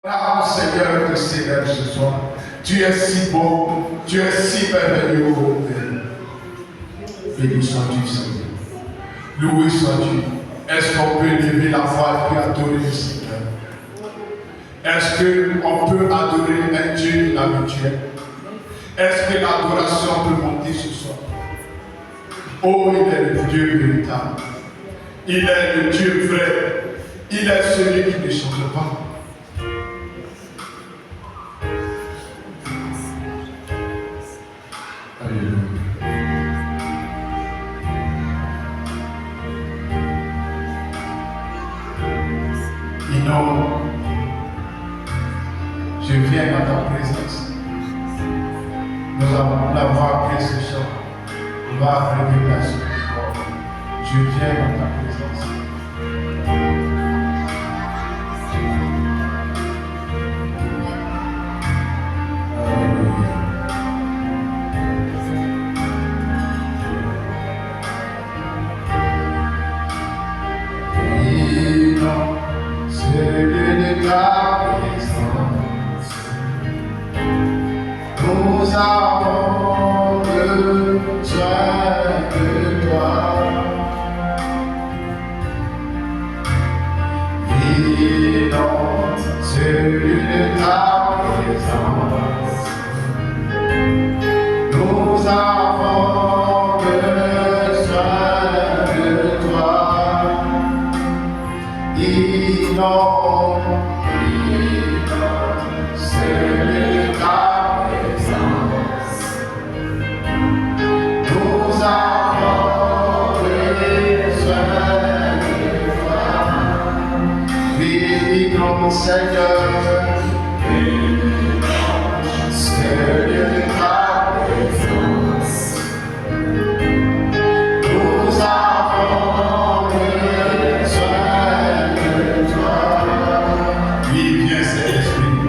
Ah, Seigneur, te célèbre ce soir. Tu es si beau, tu es si merveilleux, ô Père. Béni sois-tu, Seigneur. Loué sois-tu. Est-ce qu'on peut lever la voix et adorer le Seigneur? Est-ce qu'on peut adorer un Dieu inhabituel? Est-ce que l'adoration peut monter ce soir? Oh, il est le Dieu véritable. Il est le Dieu vrai. Il est celui qui ne change pas. Je viens dans ta présence. Nous allons l'avoir appris ce soir. On va apprendre la suite. Je viens dans ta présence. Alléluia. C'est de ta présence. Nous avons besoin de toi. Vivons celui de ta présence. Nous avons besoin de toi. Vivons celui de ta présence. Nous avons besoin de toi. Vivons, Seigneur, celui de ta présence. Nous avons besoin de toi. Oui, viens, Saint-Esprit.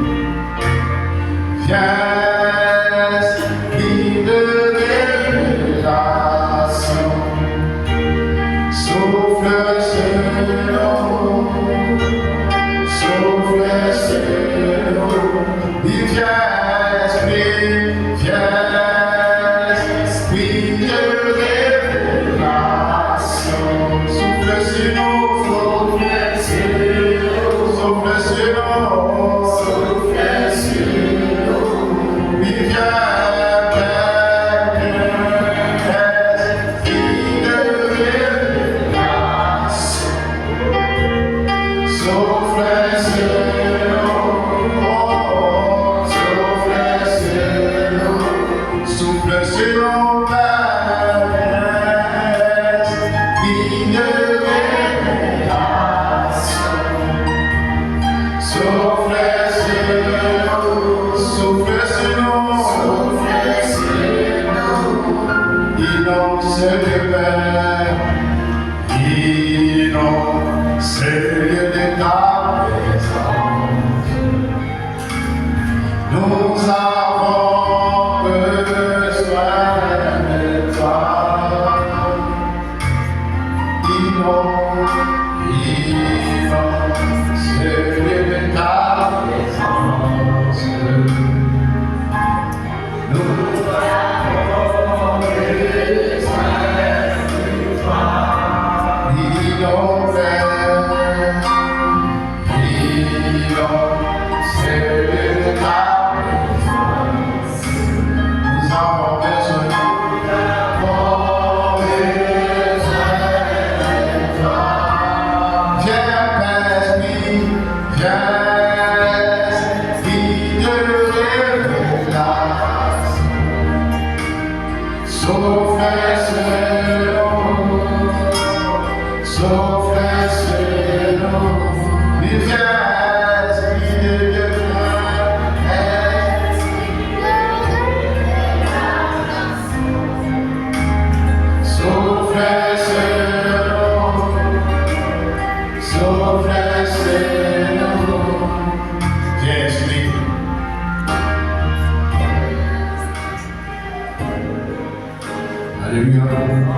Viens.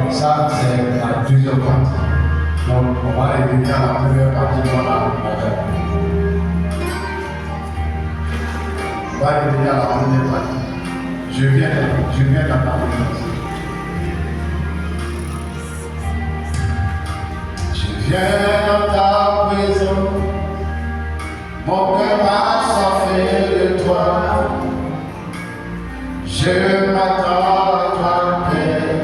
Ça, c'est à plusieurs parties. Donc, on va écouter la première partie, voilà. On va revenir à la première partie. Je viens dans ta présence. Je viens dans ta présence. Mon cœur a soif de toi. Je m'attends à toi, Père.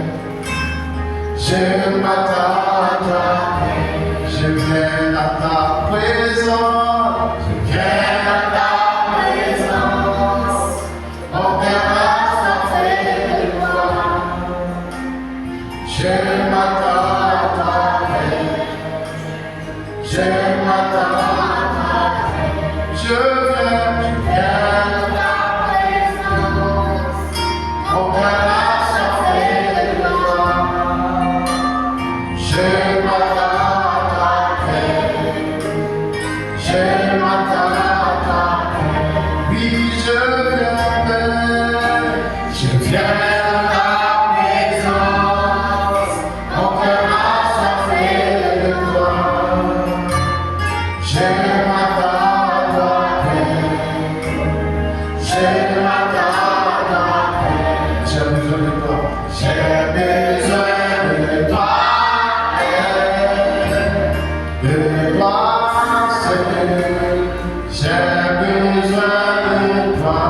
Je m'attends à toi, Père. Je viens dans ta présence. Je viens dans ta présence. Mon cœur a soif de toi. Je m'attends à toi, Père. Je m'attends à toi, Père. Je viens dans ta présence. Mon cœur a soif de toi. Je m'attends à toi, Père. Je m'attends à toi, Père. Oui, je viens, Père. Je viens dans ta présence. Mon cœur a soif de toi. Je m'attends à toi, Père. Je m'attends à toi, Père. J'ai besoin de toi. J'ai besoin de toi, Père. De toi, Seigneur. J'ai besoin de toi.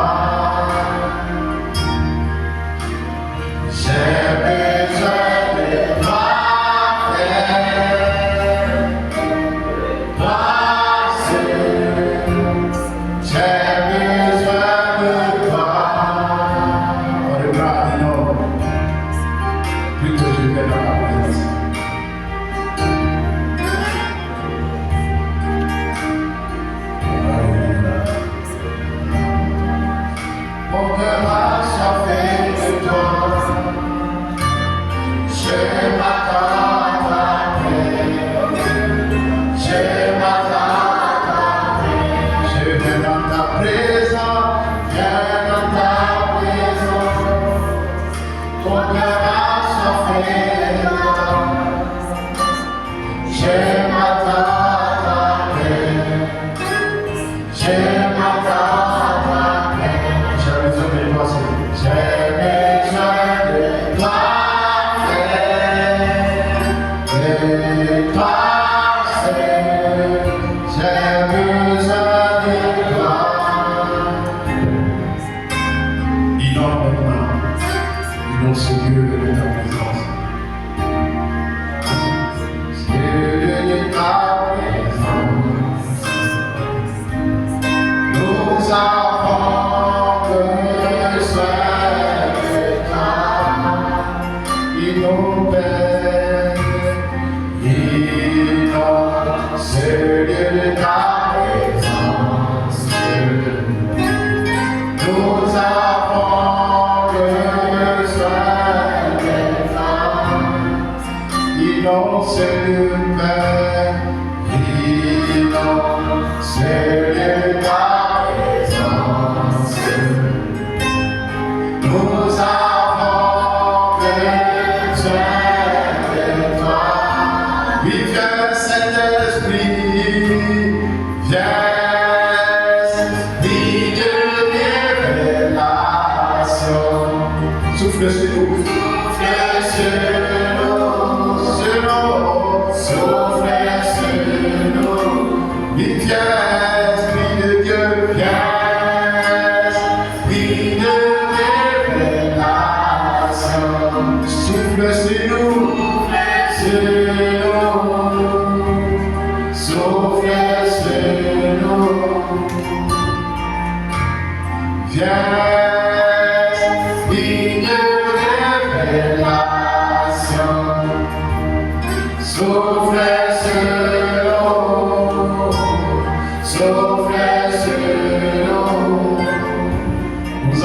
J'ai besoin de toi, Père. Toi, Seigneur. J'ai besoin de toi. On est bras énorme. Plutôt je vais dans la présence. Mon cœur a soif de toi. Je m'attends à toi, Père. Je m'attends à toi, Père. Je viens dans ta présence. Viens dans ta présence. Mon cœur a soif de toi. Je m'attends à toi, Père. Je m'attends à toi, Père. J'ai besoin de toi, Seigneur. J'ai besoin de toi, Père. De toi, Seigneur. J'ai besoin de toi. Innove maintenant. Innove ce lieu de ta présence. Lieu de ta présence. Nous avons besoin de toi. Innove, innove ce lieu de ta présence. Nous avons besoin de toi. Innove ce lieu, Père. Innove ce lieu de ta présence. Nous avons besoin de toi. Oui, viens, Saint-Esprit, viens, Esprit de révélation. Souffle sur nous, souffle sur nous, sur nous, souffle sur nous. Oui, viens, Esprit de Dieu, viens, Esprit de révélation. Souffle sur nous, sur nous, souffle sur nous. Viens, Esprit de révélation. Souffle sur nous, souffle sur nous. Nous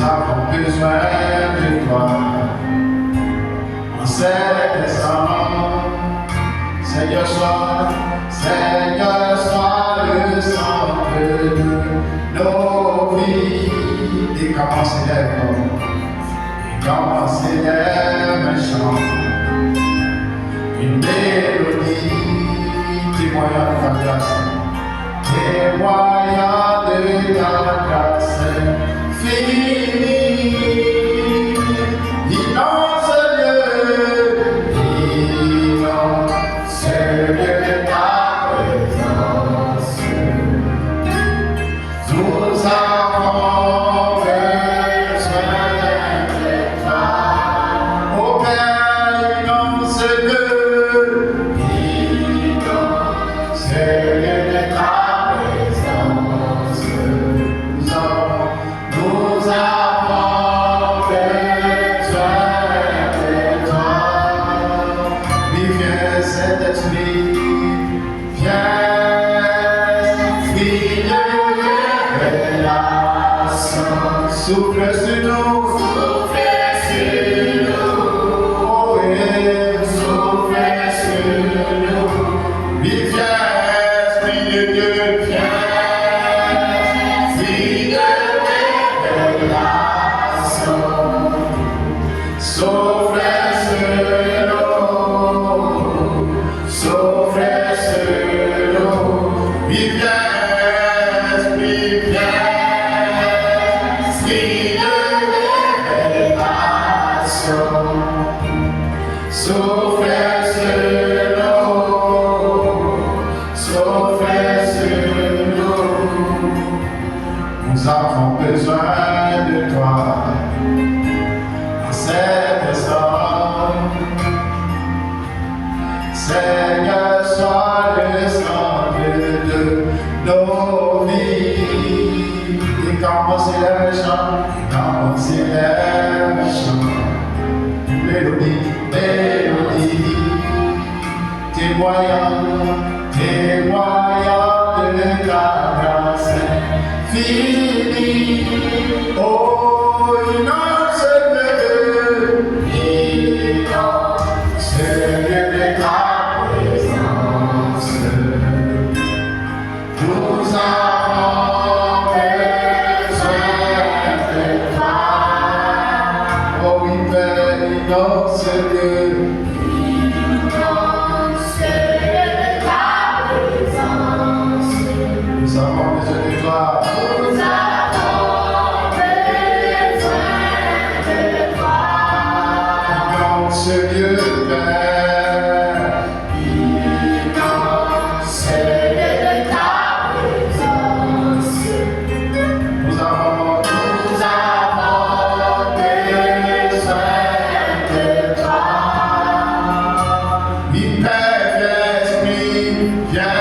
avons besoin de toi. En cet instant, Seigneur, sois le centre de nos vies. Et commencez un chant, une mélodie témoignant de ta grâce, témoignant ta grâce infinie. Immense lieu de ta présence. Nous avons besoin de toi. Ô Père, immense lieu de ta présence. Nous avons besoin de toi. Oui, viens, Saint-Esprit, viens, Esprit de révélation. Souffle sur nous, oh oui, souffle sur nous. Oui, viens, Esprit de Dieu, viens, Esprit de révélation. Souffle sur nous, souffle sur nous. Oui, viens, Esprit, viens, Esprit de révélation. Souffle sur nous, souffle sur nous. Nous avons besoin de toi en cet instant. Seigneur, sois le centre de nos vies. Et quand on s'élève le chant, mélodie, mélodie, témoignant de ta grâce infinie. Oh, immense lieu de ta présence. Nous avons besoin de toi. Oh oui, Père, immense lieu. Nous avons besoin de toi. Immense lieu, Père. Nous avons besoin de toi. Oui, Père, viens, Esprit, viens,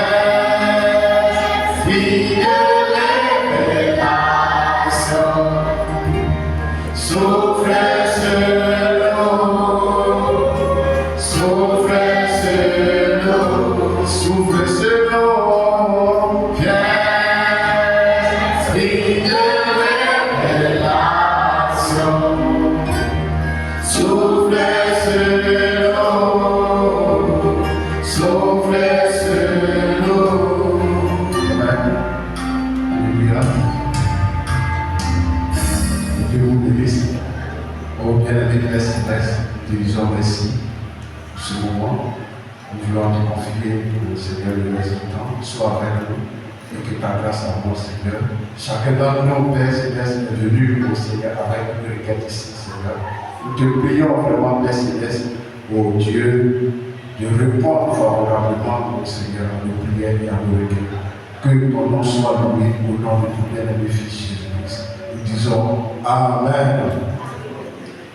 Esprit de révélation. Souffle sur nous, souffle sur nous, souffle sur nous. Viens, Esprit de révélation. Souffle sur nous, souffle sur nous. Amen. Alléluia. Dieu vous bénisse. Oh bien-aimé, laisse, te disons merci pour ce moment. Nous voulons te confier au Seigneur le reste du temps. Sois avec nous et que ta grâce à mon Seigneur. Chacun d'entre nous, Père Céleste, est venu au Seigneur avec une requête ici, Seigneur. Nous te prions vraiment, Père Céleste, oh Dieu, de répondre favorablement au Seigneur à nos prières et à nos requêtes. Que ton nom soit loué au nom de ton bien-aimé Fils Jésus-Christ. Nous disons Amen.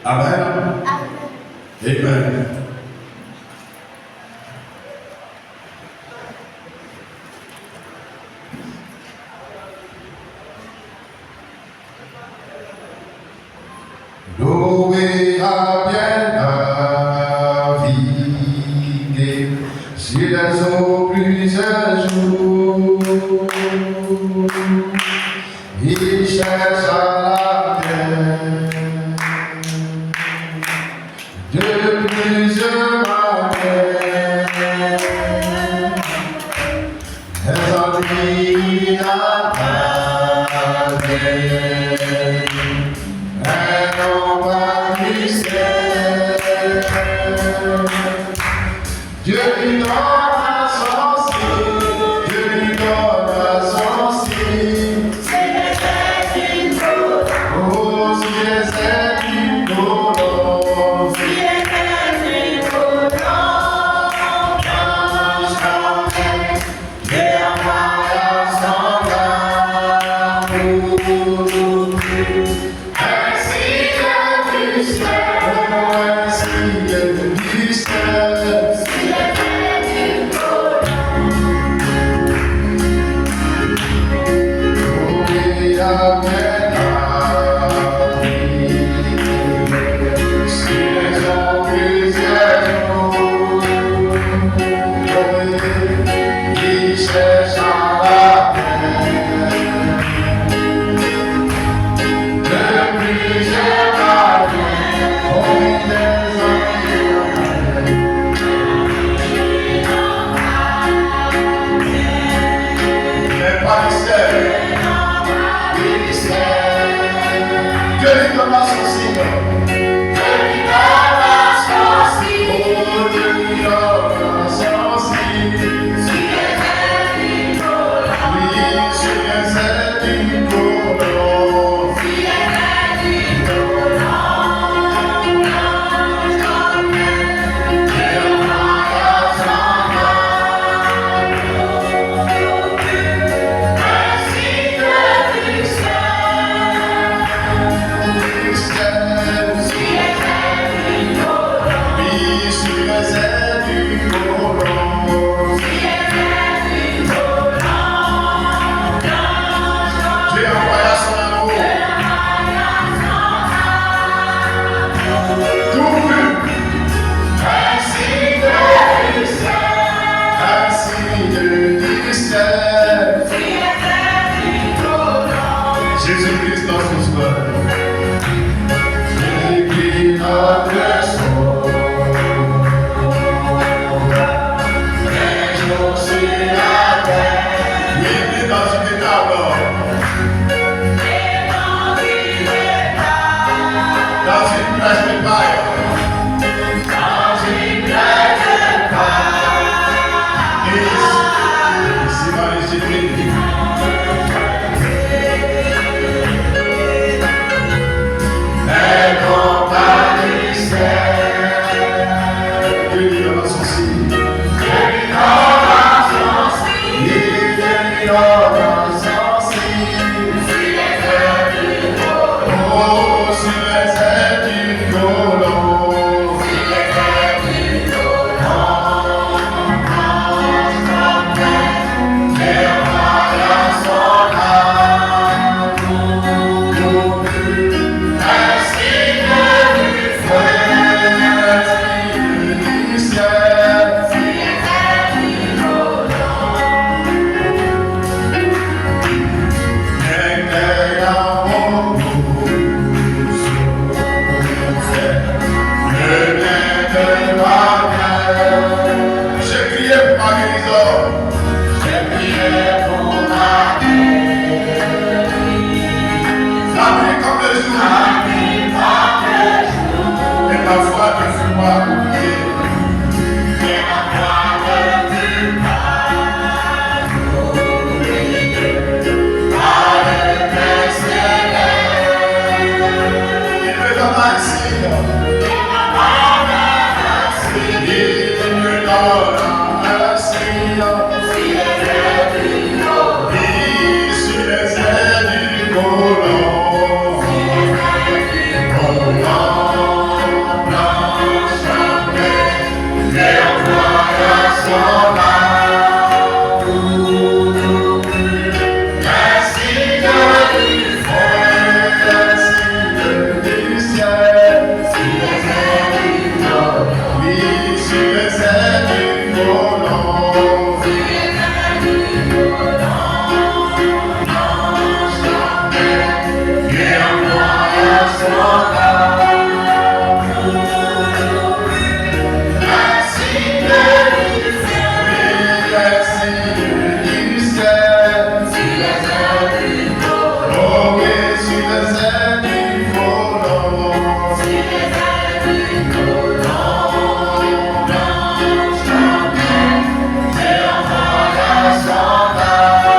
Amen. Amen. Noé a bien navigué sur les eaux plusieurs jours. Il chercha la terre de plusieurs manières. Les ennuis attardés. Dieu lui donne son signe, Dieu lui donne son signe. Jésus-Christ notre Sauveur. Jésus-Christ notre Sauveur. Les jours sur la terre. Oui, l'identité d'abord. Dans une place de paille. Dans une place de paille. Ici, dans les écrits. Elle comparissait. Que l'ignorance aussi. Que l'ignorance aussi. Que l'ignorance aussi. Si les ailes du colon. Oh, si les ailes du colon. Si les ailes du colon. Et on va dans son amour. Ainsi que du feu. Du ciel. Si les ailes du colon. J'ai crié pour ma guérison. J'ai prié pour ma guérison. La nuit comme le jour. La nuit comme le jour. Et ma foi ne fut pas oubliée. Et ma foi ne fut pas oubliée. Par le Saint-Céleste. Il me donne un signe. Il me donne un signe. Si les ailes du colon. Si les ailes du colon. Si les ailes du colon. Blanche en neige. Et on voit dans son amour. Un signe du feu. Un signe du ciel. Si les ailes du colon. Oui, si les ailes du colon. Si les ailes du colon. Blanche en neige. Et on voit dans son amour. Un signe du ciel. Oui, un signe du ciel. Si les ailes du colon. Oh oui, si les ailes du colon. Si les ailes du colon. Blanche en neige. Et on voit dans son amour.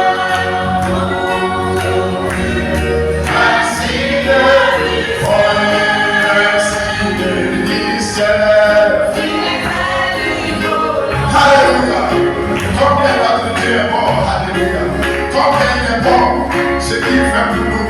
Un signe du feu. Un signe du ciel. Si les ailes du colon. Alléluia. Combien notre Dieu est bon. Alléluia. Combien il est bon. Ce qu'il fait pour nous.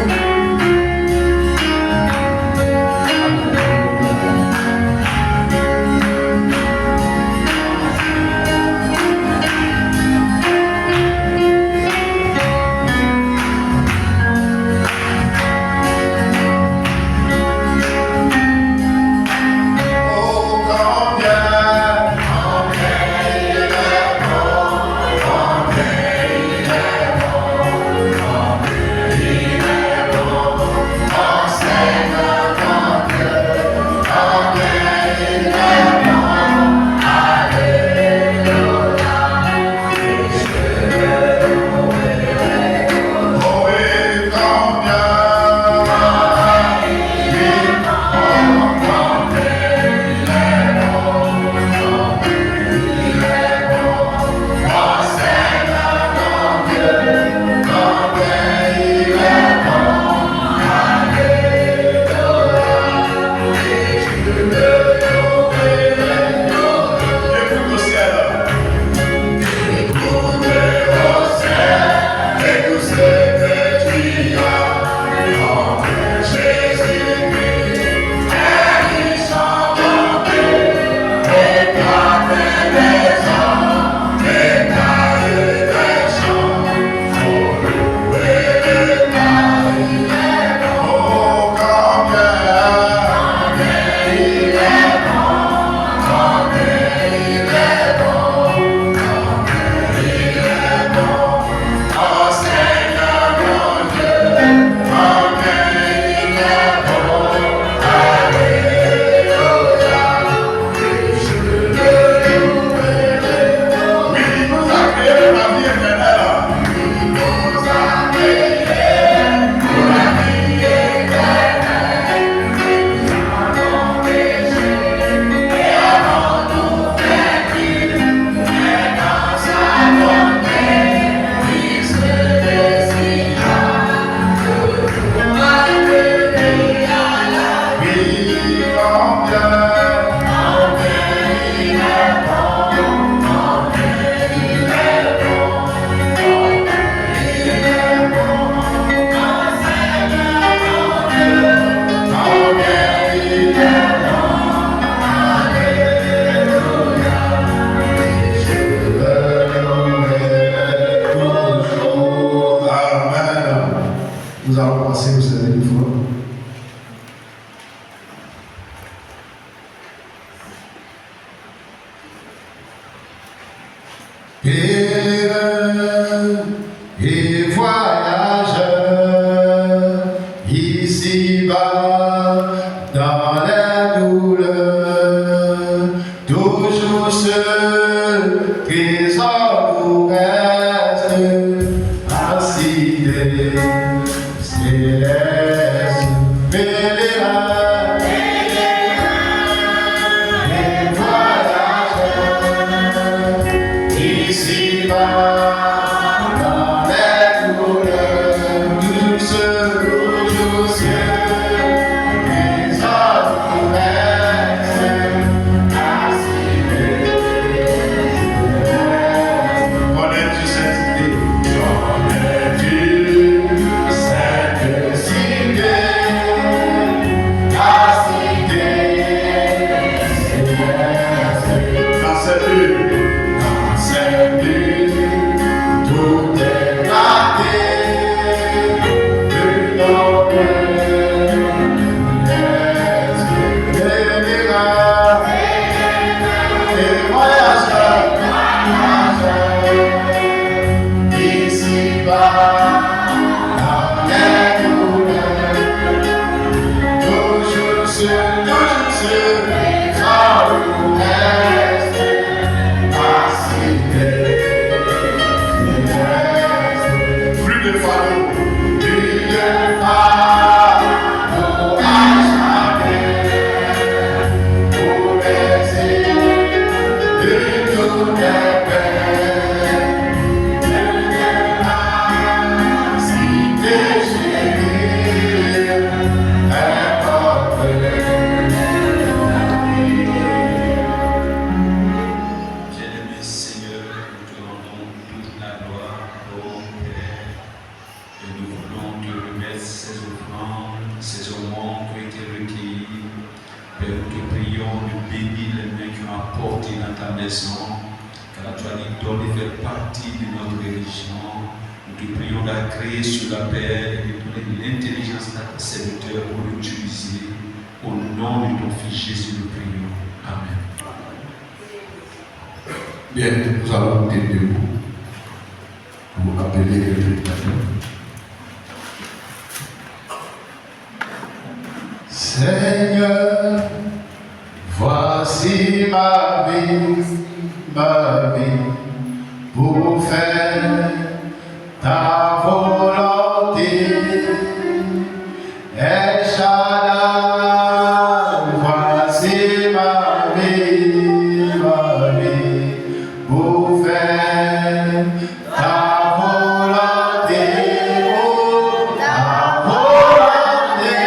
Oh, combien il est bon. Combien il est bon. Combien il est bon. Nous allons passer au service de foi. Pèlerin et voyageur, ici-bas, dans la douleur, toujours seul, trésor nous reste, à cité céleste, pèlerin et voyageur, ici-bas. Bien, nous allons monter debout pour appeler le prédicateur. Seigneur, voici ma vie, pour faire ta volonté. El Shaddai, voici ma vie, pour faire ta volonté, oh, ta volonté,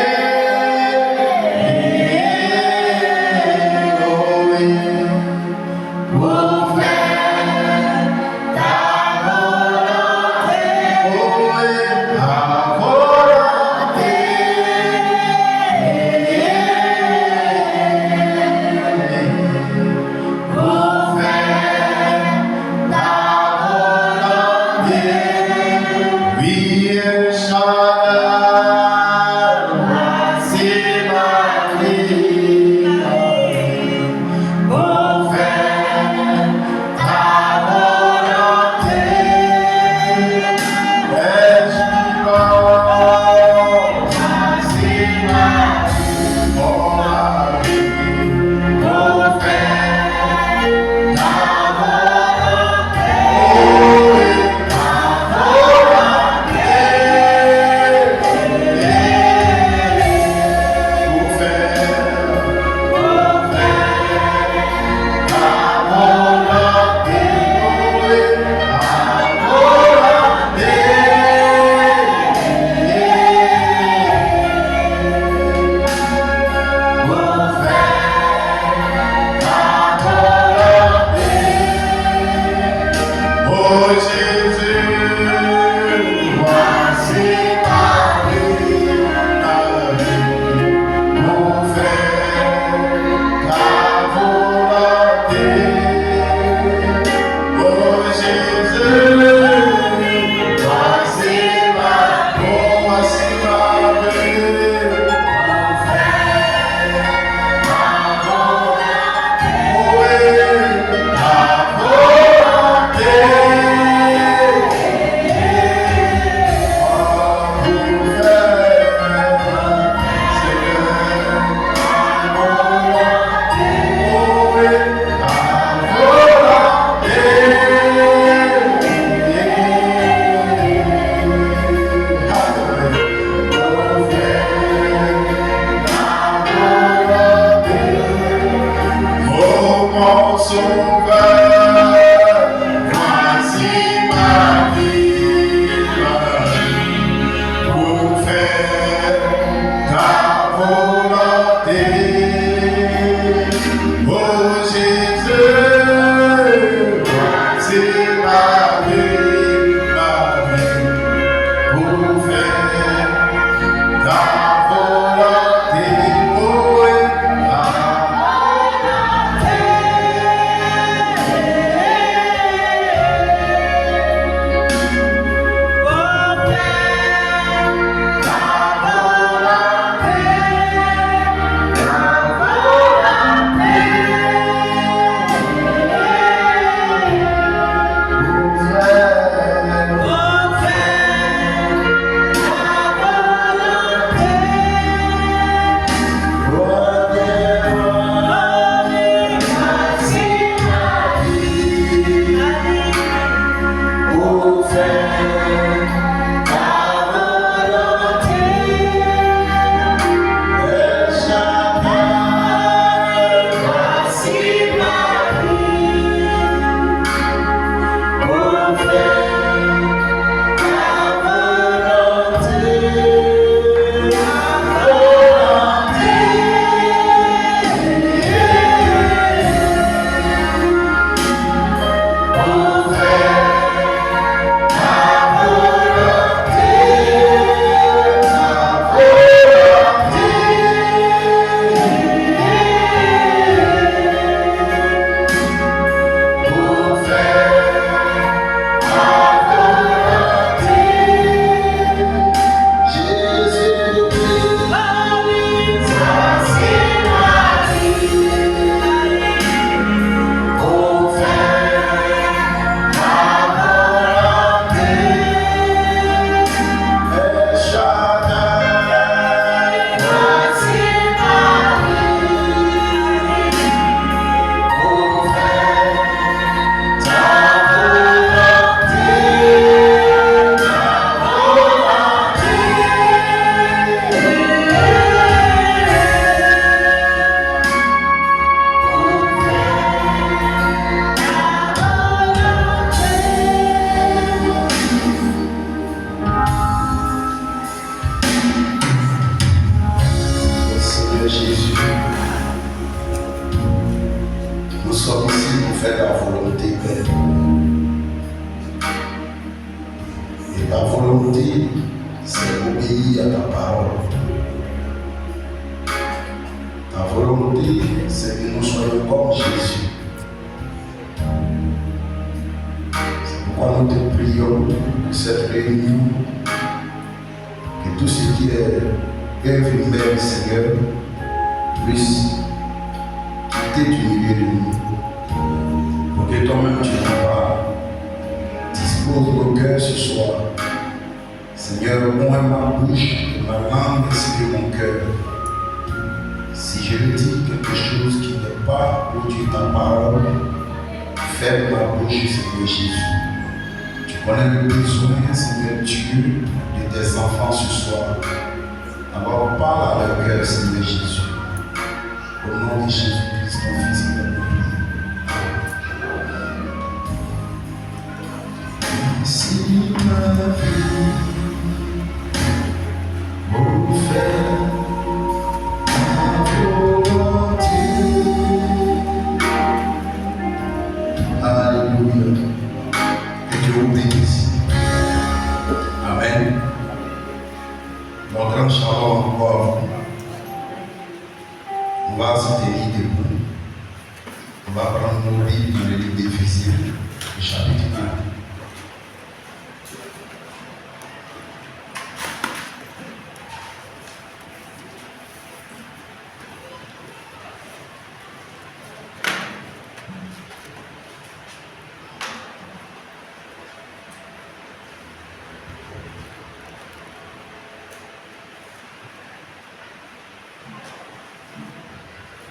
oh, oui, pour faire ta volonté, oh, oui, ta volonté,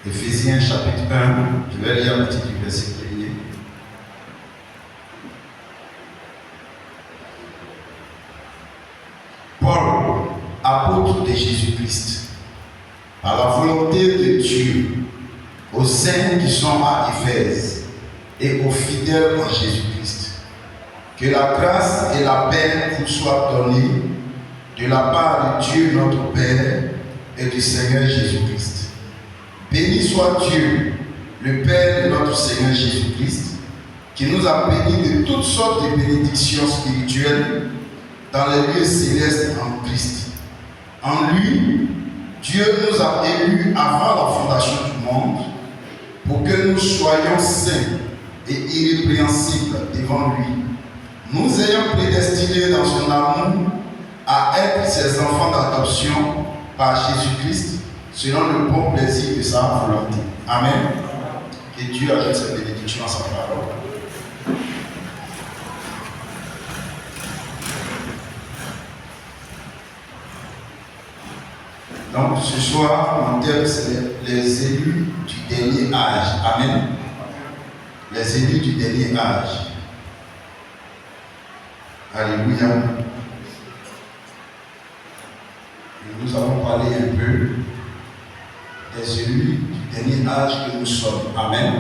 Éphésiens chapitre 1, je vais lire à partir du verset 1er. Paul, apôtre de Jésus-Christ, par la volonté de Dieu, aux saints qui sont à Éphèse et aux fidèles en Jésus-Christ, que la grâce et la paix vous soient données de la part de Dieu notre Père et du Seigneur Jésus-Christ. Béni soit Dieu, le Père de notre Seigneur Jésus-Christ, qui nous a bénis de toutes sortes de bénédictions spirituelles dans les lieux célestes en Christ. En lui, Dieu nous a élus avant la fondation du monde pour que nous soyons saints et irrépréhensibles devant lui, nous ayant prédestinés dans son amour à être ses enfants d'adoption par Jésus-Christ, selon le bon plaisir de sa volonté. Amen. Que Dieu ajoute cette bénédiction à sa parole. Donc ce soir, mon thème c'est les élus du dernier âge. Amen. Les élus du dernier âge. Alléluia. Et nous allons parler un peu des élus du dernier âge que nous sommes. Amen.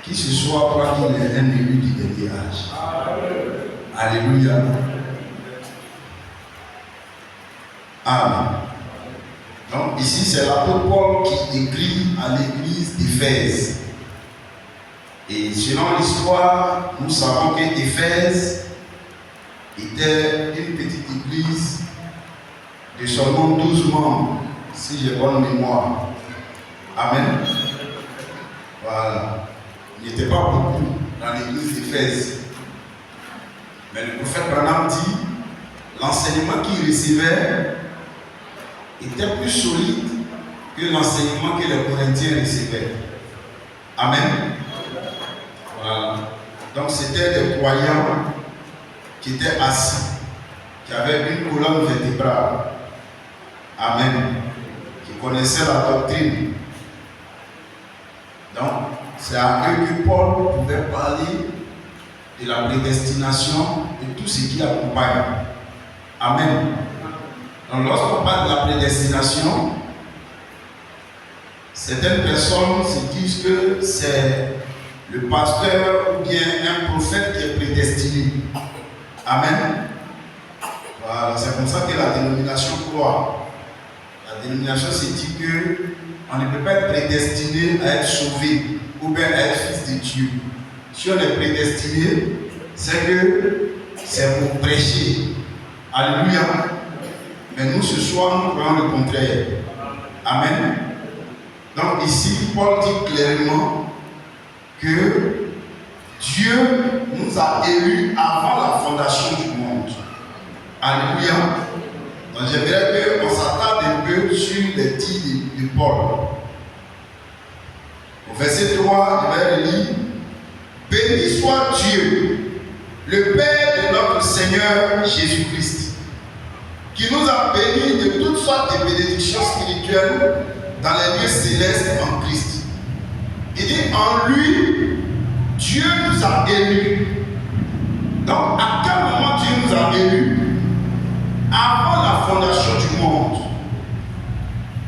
Qui ce soir croit qu'il est un élu du dernier âge? Alléluia. Amen. Donc ici c'est l'apôtre Paul qui écrit à l'église d'Éphèse. Et selon l'histoire, nous savons qu'Éphèse était une petite église de seulement 12 membres, si j'ai bonne mémoire. Amen. Voilà. Il n'était pas beaucoup dans l'église d'Éphèse. Mais le prophète Branham dit, l'enseignement qu'il recevait était plus solide que l'enseignement que les Corinthiens recevaient. Amen. Voilà. Donc c'était des croyants qui étaient assis, qui avaient une colonne vertébrale. Amen. Qui connaissaient la doctrine. Donc c'est à eux que Paul pouvait parler de la prédestination et tout ce qui accompagne. Amen. Donc lorsqu'on parle de la prédestination, certaines personnes se disent que c'est le pasteur ou bien un prophète qui est prédestiné. Amen. Voilà, c'est comme ça que la dénomination croit. La dénomination se dit qu'on ne peut pas être prédestiné à être sauvé ou bien à être fils de Dieu. Si on est prédestiné, c'est que c'est pour prêcher. Alléluia. Mais nous, ce soir, nous croyons le contraire. Amen. Donc ici, Paul dit clairement que Dieu nous a élus avant la fondation du monde. Alléluia. Donc j'aimerais qu'on s'attarde un peu sur les dits de Paul. Au verset 3, je vais lire. Béni soit Dieu, le Père de notre Seigneur Jésus-Christ, qui nous a bénis de toutes sortes de bénédictions spirituelles dans les lieux célestes en Christ. Il dit en lui, Dieu nous a élus. Donc à quel moment Dieu nous a élus? Avant la fondation du monde.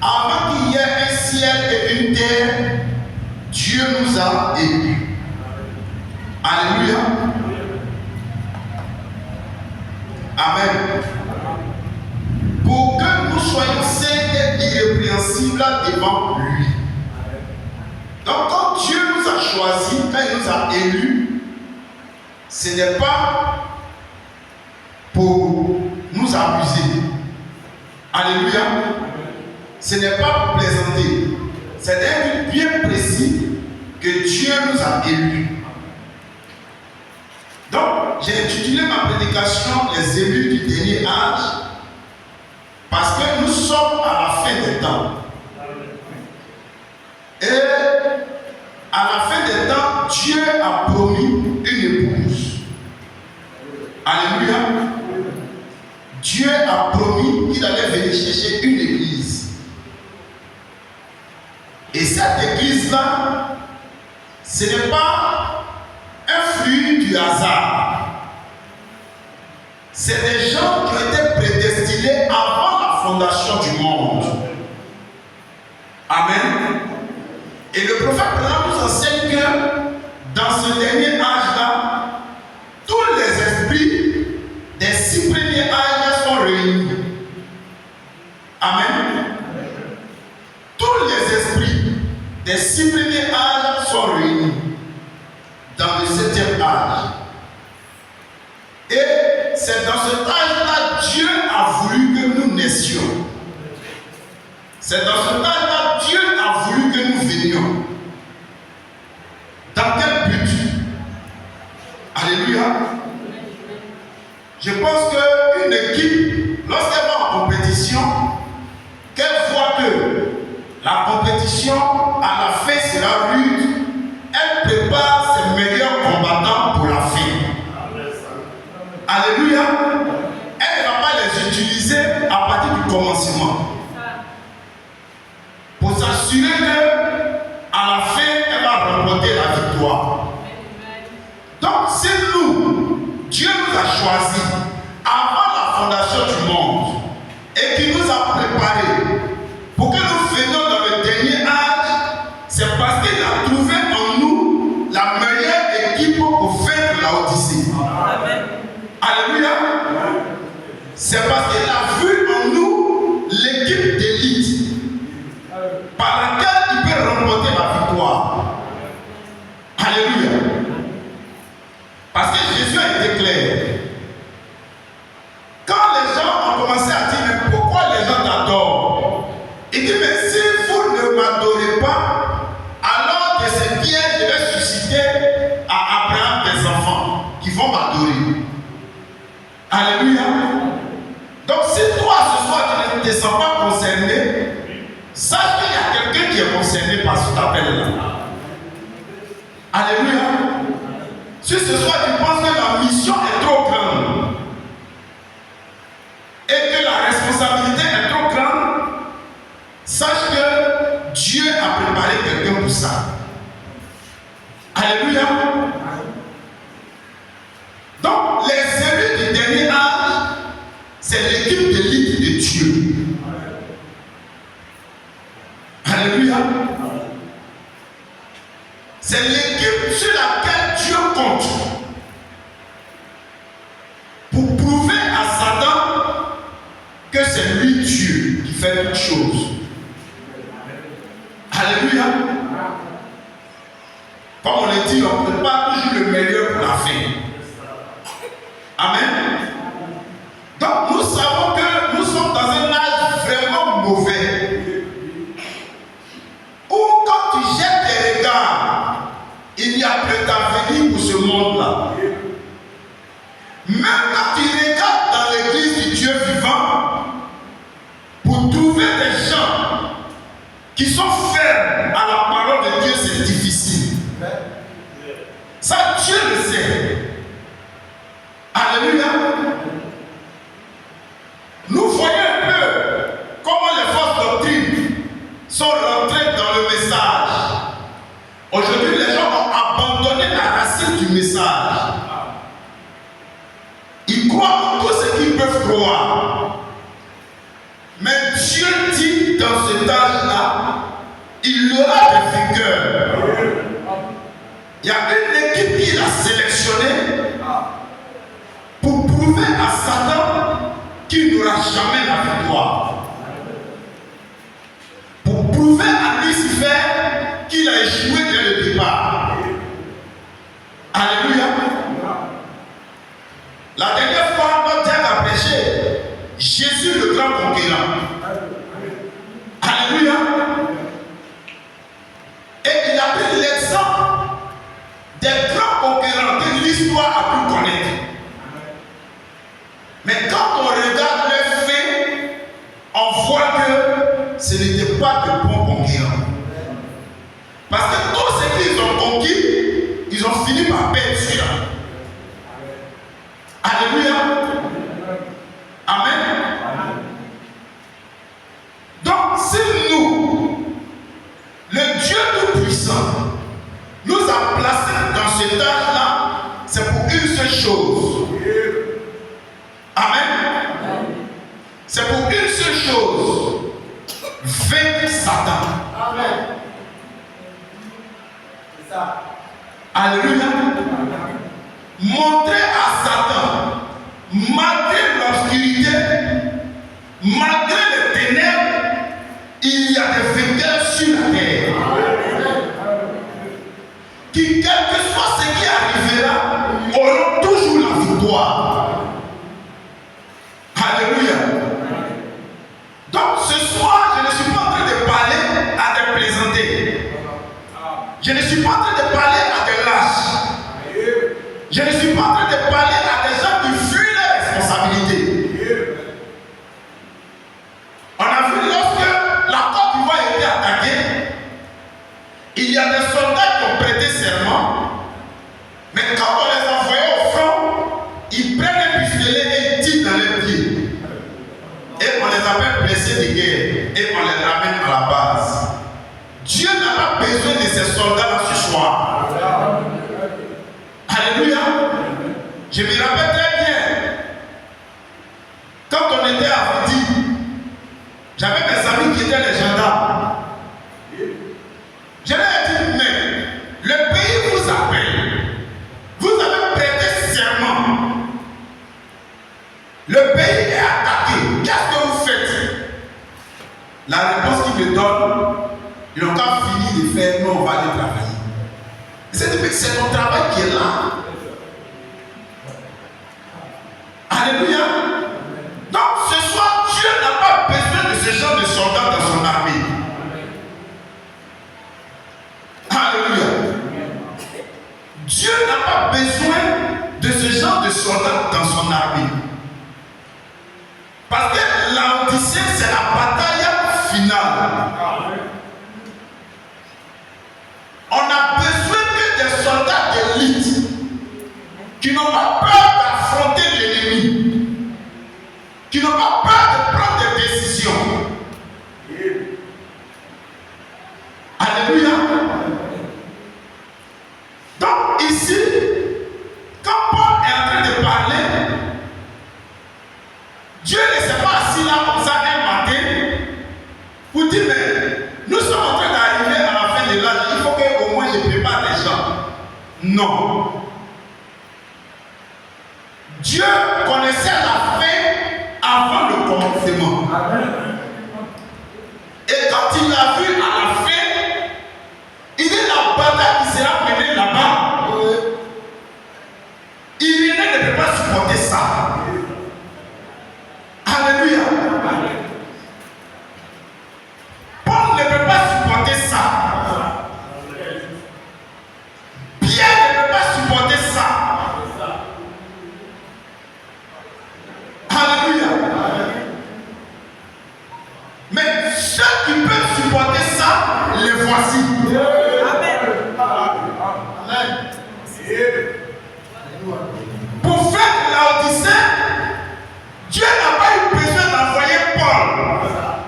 Avant qu'il y ait un ciel et une terre, Dieu nous a élus. Alléluia. Amen. Pour que nous soyons saints et irrépréhensibles devant lui. Donc quand Dieu nous a choisis, quand il nous a élus, ce n'est pas pour nous abuser. Alléluia. Ce n'est pas pour plaisanter. C'est un but bien précis que Dieu nous a élus. Donc, j'ai intitulé ma prédication Les élus du dernier âge parce que nous sommes à la fin des temps. Et à la fin des temps, Dieu a promis une épouse. Alléluia. Dieu a promis qu'il allait venir chercher une église. Et cette église-là, ce n'est pas un fruit du hasard. C'est des gens qui ont été prédestinés avant la fondation du monde. Amen. Et le prophète nous enseigne que dans ce dernier âge-là, tous les esprits des 6 premiers âges sont réunis. Amen. Tous les esprits des 6 premiers âges sont réunis dans le 7e âge. Et c'est dans cet âge-là Dieu a voulu que nous naissions. C'est dans cet âge-là Dieu a voulu que nous venions. Dans quel but? Alléluia. Je pense qu'une équipe, lorsqu'elle va en compétition, qu'elle voit que la compétition à la fin sera rude, elle prépare ses meilleurs combattants pour la fin. Alléluia. Elle ne va pas les utiliser à partir du commencement. Pour s'assurer qu'à la fin, elle va remporter la victoire. Donc, si nous, Dieu nous a choisis avant la fondation du monde et qui nous a préparés pour que nous venions dans le dernier âge, c'est parce qu'il a trouvé en nous la meilleure équipe pour faire la Odyssée. Amen. Alléluia. C'est parce qu'il a vu en nous l'équipe d'élite par laquelle il peut remporter la victoire. Alléluia. Parce que Jésus a été clair. Quand les gens ont commencé à dire, mais pourquoi les gens t'adorent? Il dit, mais si vous ne m'adorez pas, alors de ces pierres, je vais susciter à Abraham des enfants qui vont m'adorer. Alléluia. Donc si toi ce soir tu ne te sens pas concerné, sache qu'il y a quelqu'un qui est concerné par cet appel-là. Alléluia. Si ce soir tu penses que la mission est trop grande et que la responsabilité est trop grande, sache que Dieu a préparé quelqu'un pour ça. Alléluia. Donc les élus du dernier âge, c'est l'équipe d'élite de Dieu. Alléluia. C'est l'équipe sur laquelle Dieu compte pour prouver à Satan que c'est lui Dieu qui fait toutes choses. Alléluia. Comme on l'a dit, on prépare toujours le meilleur pour la fin. Amen. Donc nous savons que nous sommes dans un âge vraiment mauvais. Où quand tu jettes tes regards, il n'y a plus d'avenir pour ce monde-là. Même quand tu regardes dans l'église du Dieu vivant, pour trouver des gens qui sont fermes à la parole de Dieu, c'est difficile. Ça, Dieu le sait. Alléluia. Nous voyons un peu comment les fausses doctrines sont rentrées dans le message. Aujourd'hui, les gens ont abandonné la racine du message. Ils croient en tout ce qu'ils peuvent croire. Mais Dieu dit dans cet âge-là, il aura des vainqueurs. Il y a une équipe qu'il a sélectionnée pour prouver à Satan qu'il n'aura jamais la victoire. Pour prouver à Lucifer qu'il a échoué dès le départ. Alléluia. La dernière fois, quand Dieu a prêché, Jésus le grand conquérant. Alléluia. Et il a pris l'exemple des grands conquérants que l'histoire a pu connaître. Mais quand on regarde leurs faits, on voit que ce n'était pas de bons conquérants. Parce que tout ce qu'ils ont conquis, ils ont fini par perdre cela. Alléluia. Amen. Donc si nous, le Dieu Tout-Puissant, nous a placés dans cet âge-là, c'est pour une seule chose. Amen. C'est pour une seule chose. Vaincre Satan. Amen. C'est ça. Alléluia. Montrer à Satan, malgré l'obscurité, malgré les ténèbres, il y a des vainqueurs sur la terre. Qui, quel que soit ce qui arrivera, auront toujours la victoire. Alléluia. Donc ce soir, je ne suis pas en train de parler à des plaisantés. Je ne suis pas en train de parler à des lâches. Je ne suis pas en train de parler à des gens qui fuient les responsabilités. On a vu lorsque la Côte d'Ivoire a été attaquée, il y a des soldats qui ont prêté serment, mais quand on les envoyait au front, ils prennent un pistolet et ils tirent dans les pieds. Et on les appelle blessés de guerre et on les ramène à la base. Dieu n'a pas besoin de ces soldats-là ce soir. Alléluia. Je me rappelle très bien, quand on était à Vidi, j'avais mes amis qui étaient les gendarmes. Je leur ai dit, mais le pays vous appelle. Vous avez prêté serment. Le pays est attaqué. Qu'est-ce que vous faites? La réponse qu'ils me donnent, ils n'ont pas fini de faire, nous on va aller travailler. C'est ton travail qui est là. Alléluia. Donc ce soir, Dieu n'a pas besoin de ce genre de soldats dans son armée. Alléluia. Dieu n'a pas besoin de ce genre de soldats dans son armée. Parce que l'Odyssée, c'est la bataille finale. On a besoin que des soldats d'élite qui n'ont pas peur d'affronter l'ennemi, qui n'ont pas peur de prendre des décisions. Alléluia. Donc ici, quand Paul est en train de parler, Dieu ne s'est pas assis là comme ça un matin pour dire, mais nous sommes en train d'arriver à la fin de l'âge, il faut qu'au moins je prépare les gens. Non. Dieu connaissait la fin avant le commencement. Et quand il a vu à la fin, il dit la bataille qui sera menée là-bas, Irénée ne peut pas supporter ça. Alléluia. Paul ne peut pas supporter ça. Pierre ne peut pas supporter ça. Alléluia. Mais ceux qui peuvent supporter ça, les voici. Amen. Amen. Pour faire l'Odyssée, Dieu n'a pas eu besoin d'envoyer Paul.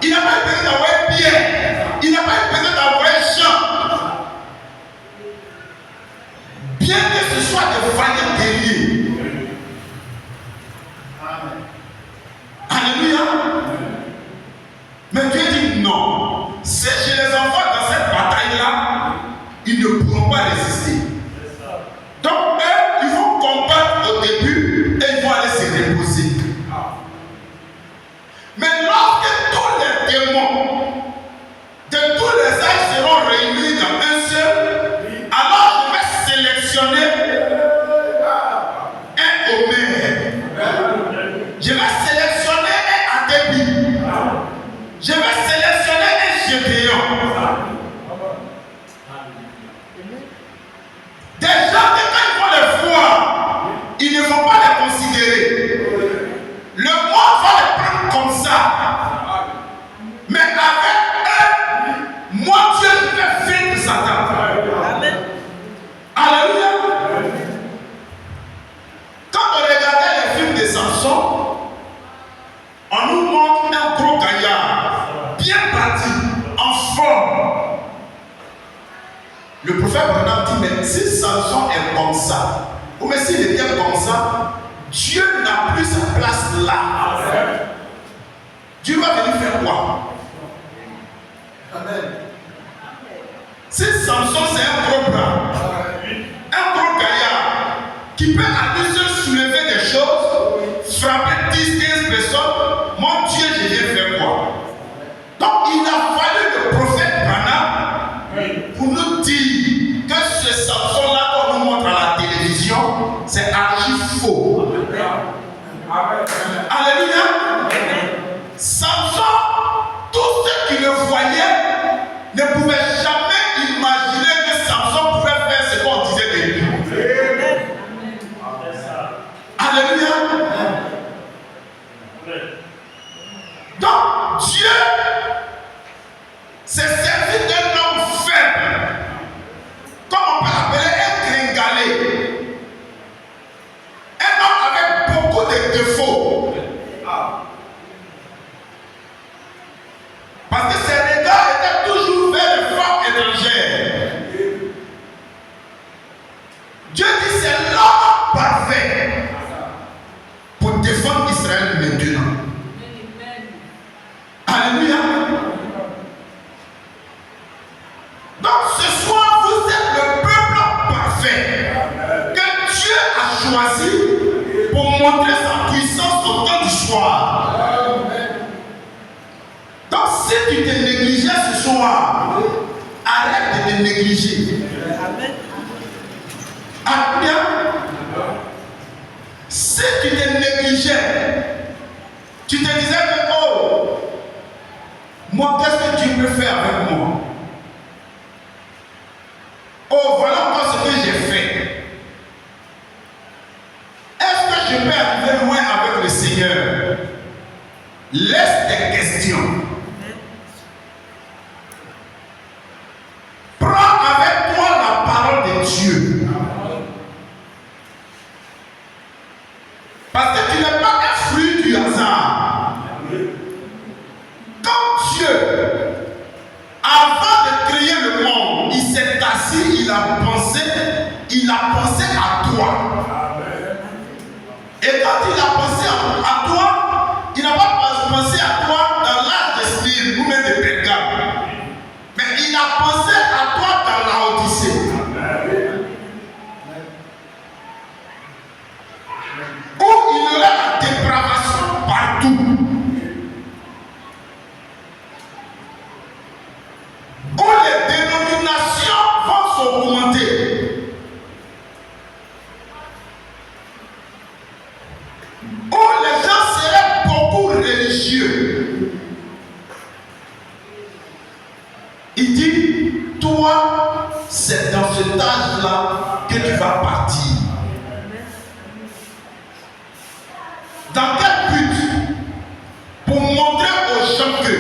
Il n'a pas eu besoin d'envoyer Pierre. Il n'a pas eu besoin d'envoyer Jean. Bien que ce soit de vaillants guerriers. Alléluia. Mais Dieu dit non. Si je les envoie dans cette bataille-là, ils ne pourront pas résister. Donc eux, ils vont combattre au début et ils vont aller se reposer. Mais lorsque tous les démons de tous les âges seront réunis dans un seul, alors je vais sélectionner un Homère. Je vais sélectionner un Adébi. Je vais sélectionner un Gédéon. Des gens que quand ils vont les voir, ils ne vont pas les considérer. Le monde va les prendre comme ça. Mais avec eux, moi Dieu, je vais vaincre Satan. Amen. Alléluia. Quand on regardait les films de Samson, on nous montre un gros gaillard, bien bâti, en forme. Le prophète Branham dit, mais si Samson est comme ça, ou mais s'il était comme ça, Dieu n'a plus sa place là. Dieu va venir faire quoi? Amen. Si Samson c'est un gros bras, un gros gaillard, qui peut à lui seul soulever des choses, frapper 10-15 personnes, mon Dieu, je viens faire quoi? Donc il a fallu le prophète Branham pour nous dire que ce Samson-là qu'on nous montre à la télévision, c'est archi faux. Alléluia. soir. Donc si tu te négligeais ce soir, arrête de te négliger. Alléluia. Si tu te négligeais, tu te disais que oh, moi qu'est-ce que Dieu peut faire avec moi? Oh, voilà encore ce que j'ai fait. Est-ce que je peux arriver loin avec le Seigneur? Laisse tes questions. Prends avec toi la parole de Dieu. Parce que tu n'es pas un fruit du hasard. Quand Dieu, avant de créer le monde, il s'est assis, il a pensé à toi. Et quand il a pensé à toi, il n'a pas pensé à toi dans l'âge de Smyrne ou même de Pergame. Mais il a pensé à toi dans la Odyssée. Où il y aurait la dépravation partout. Où les dénominations vont s'augmenter. Où les gens seraient beaucoup religieux. Il dit, toi, c'est dans cet âge-là que tu vas partir. Dans quel but? Pour montrer aux gens que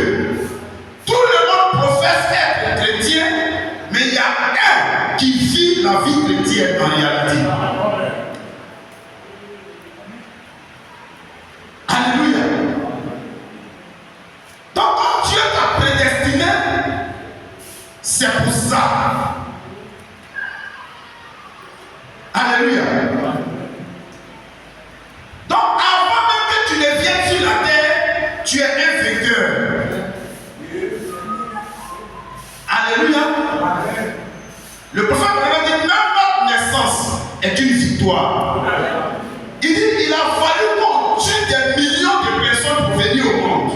tout le monde professe être chrétien, mais il y a un qui vit la vie chrétienne en réalité. Alléluia. Donc quand Dieu t'a prédestiné, c'est pour ça. Alléluia. Donc avant même que tu ne viennes sur la terre, tu es un vainqueur. Alléluia. Le prophète dit même notre naissance est une victoire. Il dit il a fallu qu'on tue des millions de personnes pour venir au monde.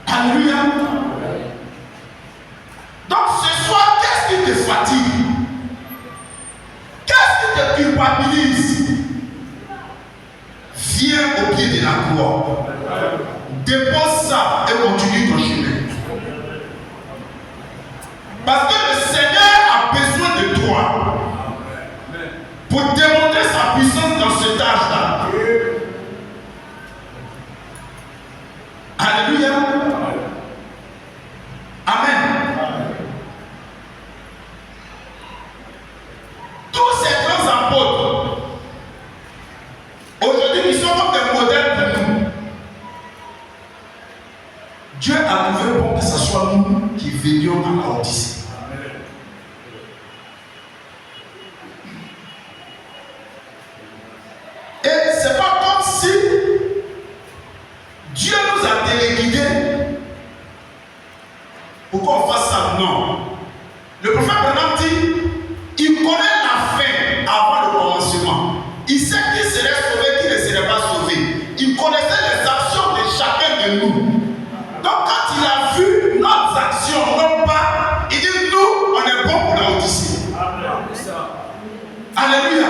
Alléluia. Donc ce soir, qu'est-ce qui te fatigue? Qu'est-ce qui te culpabilise? Viens au pied de la croix. Dépose ça et continue ton chemin. Parce que le Seigneur a besoin de toi pour démontrer sa puissance dans cet âge-là. Alléluia. Amen. Tous ces grands apôtres, aujourd'hui, ils sont comme des modèles pour nous. Dieu a trouvé bon que ce soit nous qui venions à la Odyssée. Et c'est pas comme si Dieu nous a téléguidés pour qu'on fasse ça. Non. Le prophète Branham dit, il connaît la fin avant le commencement. Il sait qui serait sauvé, qui ne serait pas sauvé. Il connaissait les actions de chacun de nous. Donc quand il a vu nos actions, non pas, il dit nous, on est bon pour la Odyssée. Alléluia.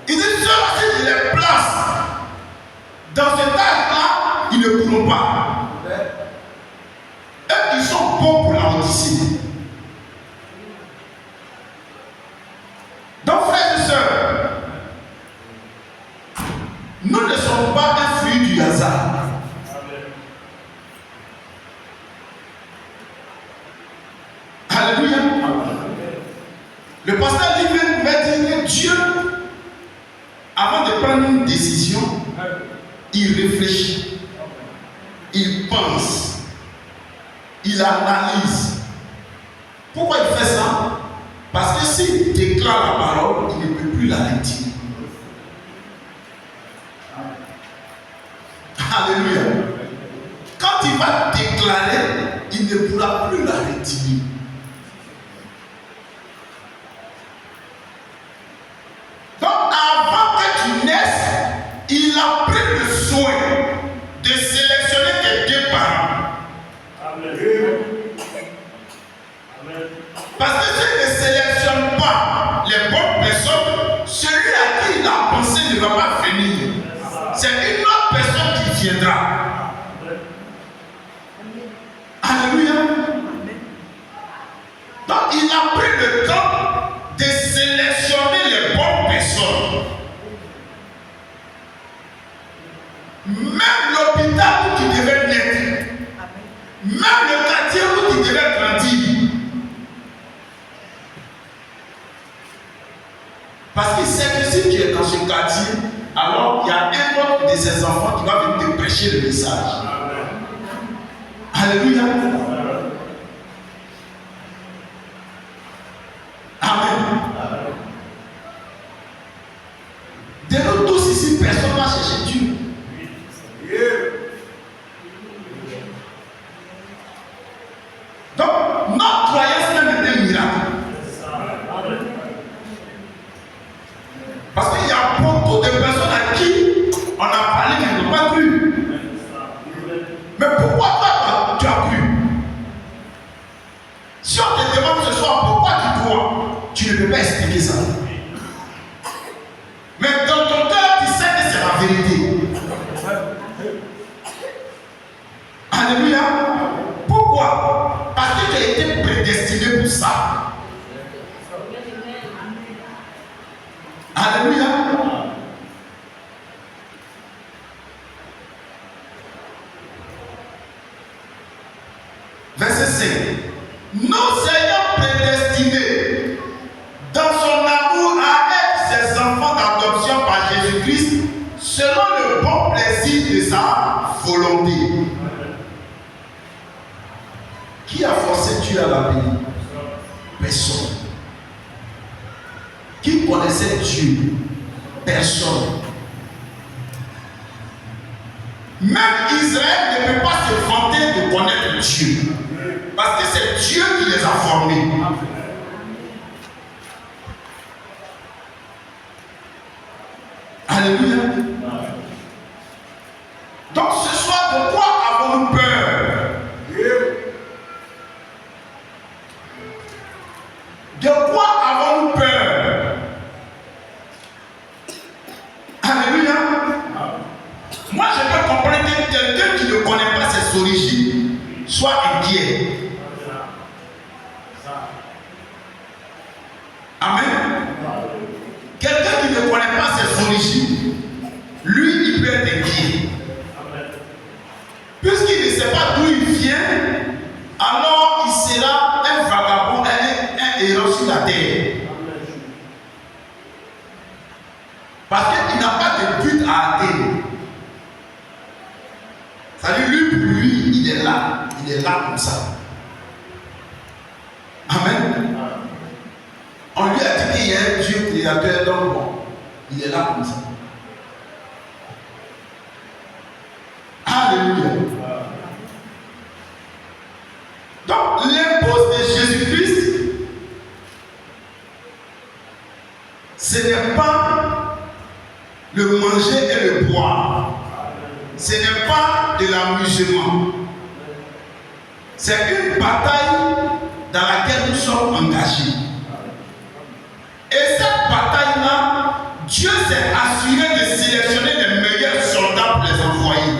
Il dit ceux-là, s'il les place dans cet âge-là, ils ne pourront pas. Et ils sont bons pour la Odyssée. Donc frères et sœurs, nous ne sommes pas un fruit du hasard. Alléluia. Le pasteur lui-même va dire que Dieu, avant de prendre une décision, il réfléchit, il pense, il analyse. Pourquoi il fait ça? Parce que s'il déclare la parole, il ne peut plus la retirer. Alléluia. Quand il va déclarer, il ne pourra plus la retirer. a pris le soin de sélectionner tes deux parents. Amen. Parce que si il ne sélectionne pas les bonnes personnes, celui à qui il a pensé ne va pas venir. C'est une autre personne qui viendra. Alléluia. Donc il a pris le temps de sélectionner les bonnes personnes. Même l'hôpital où tu devais naître, même le quartier où tu devais grandir. Parce qu'il sait que si tu es dans ce quartier, alors il y a un autre de ses enfants qui va venir te prêcher le message. Alléluia. Amen. De nous tous ici, personne ne va chercher Dieu. Donc, notre croyance même est un miracle. Parce qu'il y a beaucoup de personnes à qui on a parlé qui n'ont pas cru. Mais pourquoi toi tu as cru? Si on te demande ce soir pourquoi tu crois, tu ne peux pas expliquer ça. Mais dans ton cœur, tu sais que c'est la vérité. Alléluia. Pourquoi? Parce que tu as été prédestiné pour ça. Alléluia. Verset 5. Nous ayons prédestinés dans son amour à être ses enfants d'adoption par Jésus-Christ selon le bon plaisir de sa volonté. Qui a forcé Dieu à l'appeler? Personne. Qui connaissait Dieu? Personne. Même Israël ne peut pas se vanter de connaître Dieu. Parce que c'est Dieu qui les a formés. Alléluia. Donc ce soir, de quoi avons-nous peur? De quoi avons-nous peur? Alléluia. Moi, je peux comprendre que quelqu'un qui ne connaît pas ses origines soit inquiet. Amen. Quelqu'un qui ne connaît pas ses origines, lui, il peut être inquiet. Puisqu'il ne sait pas d'où il vient, alors il sera un vagabond, un héros sur la terre. Parce qu'il n'a pas de but à atteindre. C'est-à-dire, lui, pour lui, il est là comme ça. Amen. On lui a dit qu'il y a un Dieu créateur, donc bon, il est là comme ça. Alléluia. Donc, l'épouse de Jésus-Christ, ce n'est pas le manger et le boire. Ce n'est pas de l'amusement. C'est une bataille dans laquelle nous sommes engagés. Et cette bataille-là, Dieu s'est assuré de sélectionner les meilleurs soldats pour les envoyer.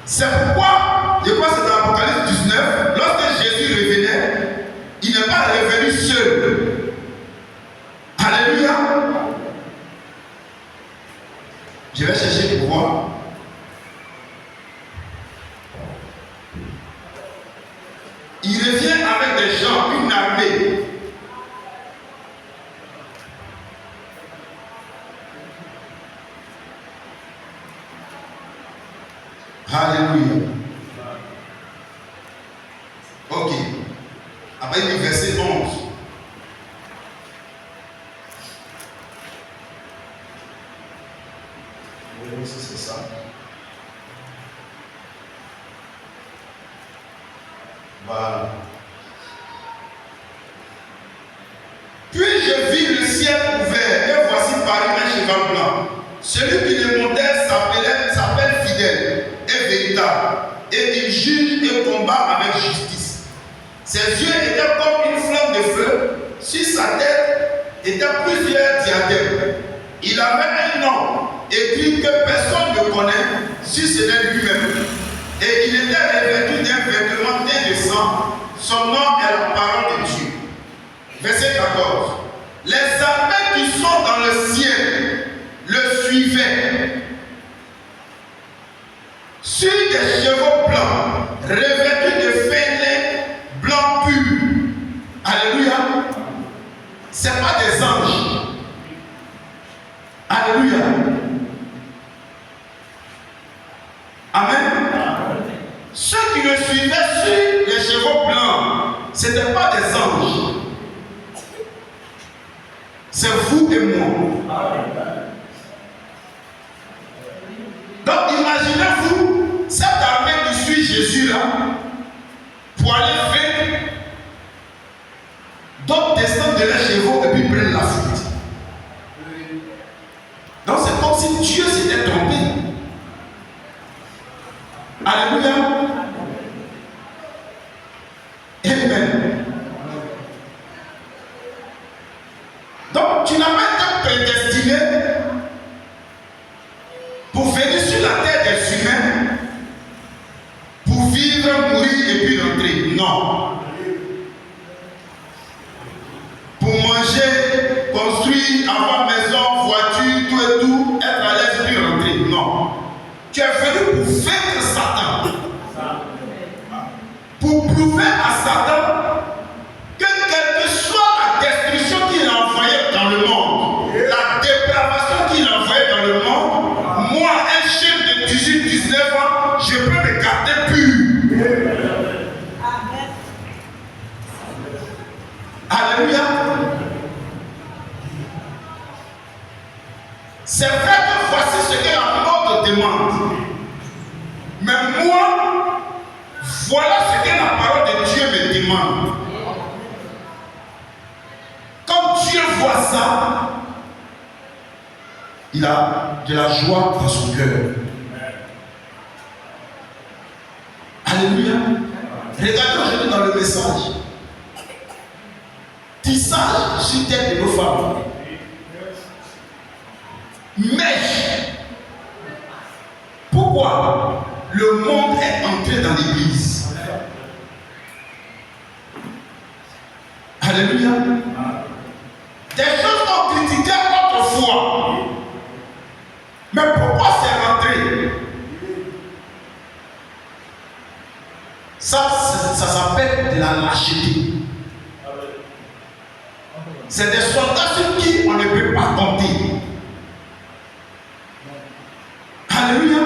C'est pourquoi, je crois que c'est dans l'Apocalypse 19, lorsque Jésus revenait, il n'est pas revenu seul. Alléluia. Je vais chercher pour voir. Il revient avec des gens, une armée. Alléluia. Ok. Après le verset 11. Oui, c'est ça. Voilà. Puis je vis le ciel ouvert, et voici parut un cheval blanc. étaient plusieurs diadèmes. Il avait un nom écrit que personne ne connaît, si ce n'est lui-même. Et il était revêtu d'un vêtement teint de sang. Son nom est la parole de Dieu. Verset 14. Les armées qui sont dans le ciel le suivaient. Sur des chevaux blancs, revêtus de fêlés blancs purs. Alléluia. Ce n'est pas des anges. Alléluia. Amen. Ceux qui le suivaient sur les chevaux blancs, ce n'étaient pas des anges. C'est vous et moi. Donc imaginez-vous cette armée qui suit Jésus là pour aller faire. D'autres descendent de leurs chevaux et puis prennent la fuite. Donc c'est comme si Dieu s'était trompé. Alléluia. Amen. Donc tu n'as pas été prédestiné pour venir sur la terre des humains, pour vivre, mourir et puis rentrer. Non. Pour manger, construire, avoir maison, voiture, tout et tout, être à l'aise et puis rentrer. Non. Tu es venu pour vaincre Satan. Pour prouver à Satan que quelle que soit la destruction qu'il a envoyée dans le monde, la dépravation qu'il a envoyée dans le monde, moi, un chef de 18-19 ans, je peux me garder pur. Alléluia. C'est vrai que voici ce que la mort te demande. Mais moi, voilà ce que la parole de Dieu me demande. Comme Dieu voit ça, il a de la joie dans son cœur. Alléluia. Regardez aujourd'hui dans le message. Tissage sur tête de nos femmes. Mèche. Pourquoi le monde est entré dans l'église? Alléluia. Des choses qu'on critiquait autrefois. Mais pourquoi c'est rentré? Ça s'appelle de la lâcheté. C'est des soldats sur qui on ne peut pas compter. Alléluia.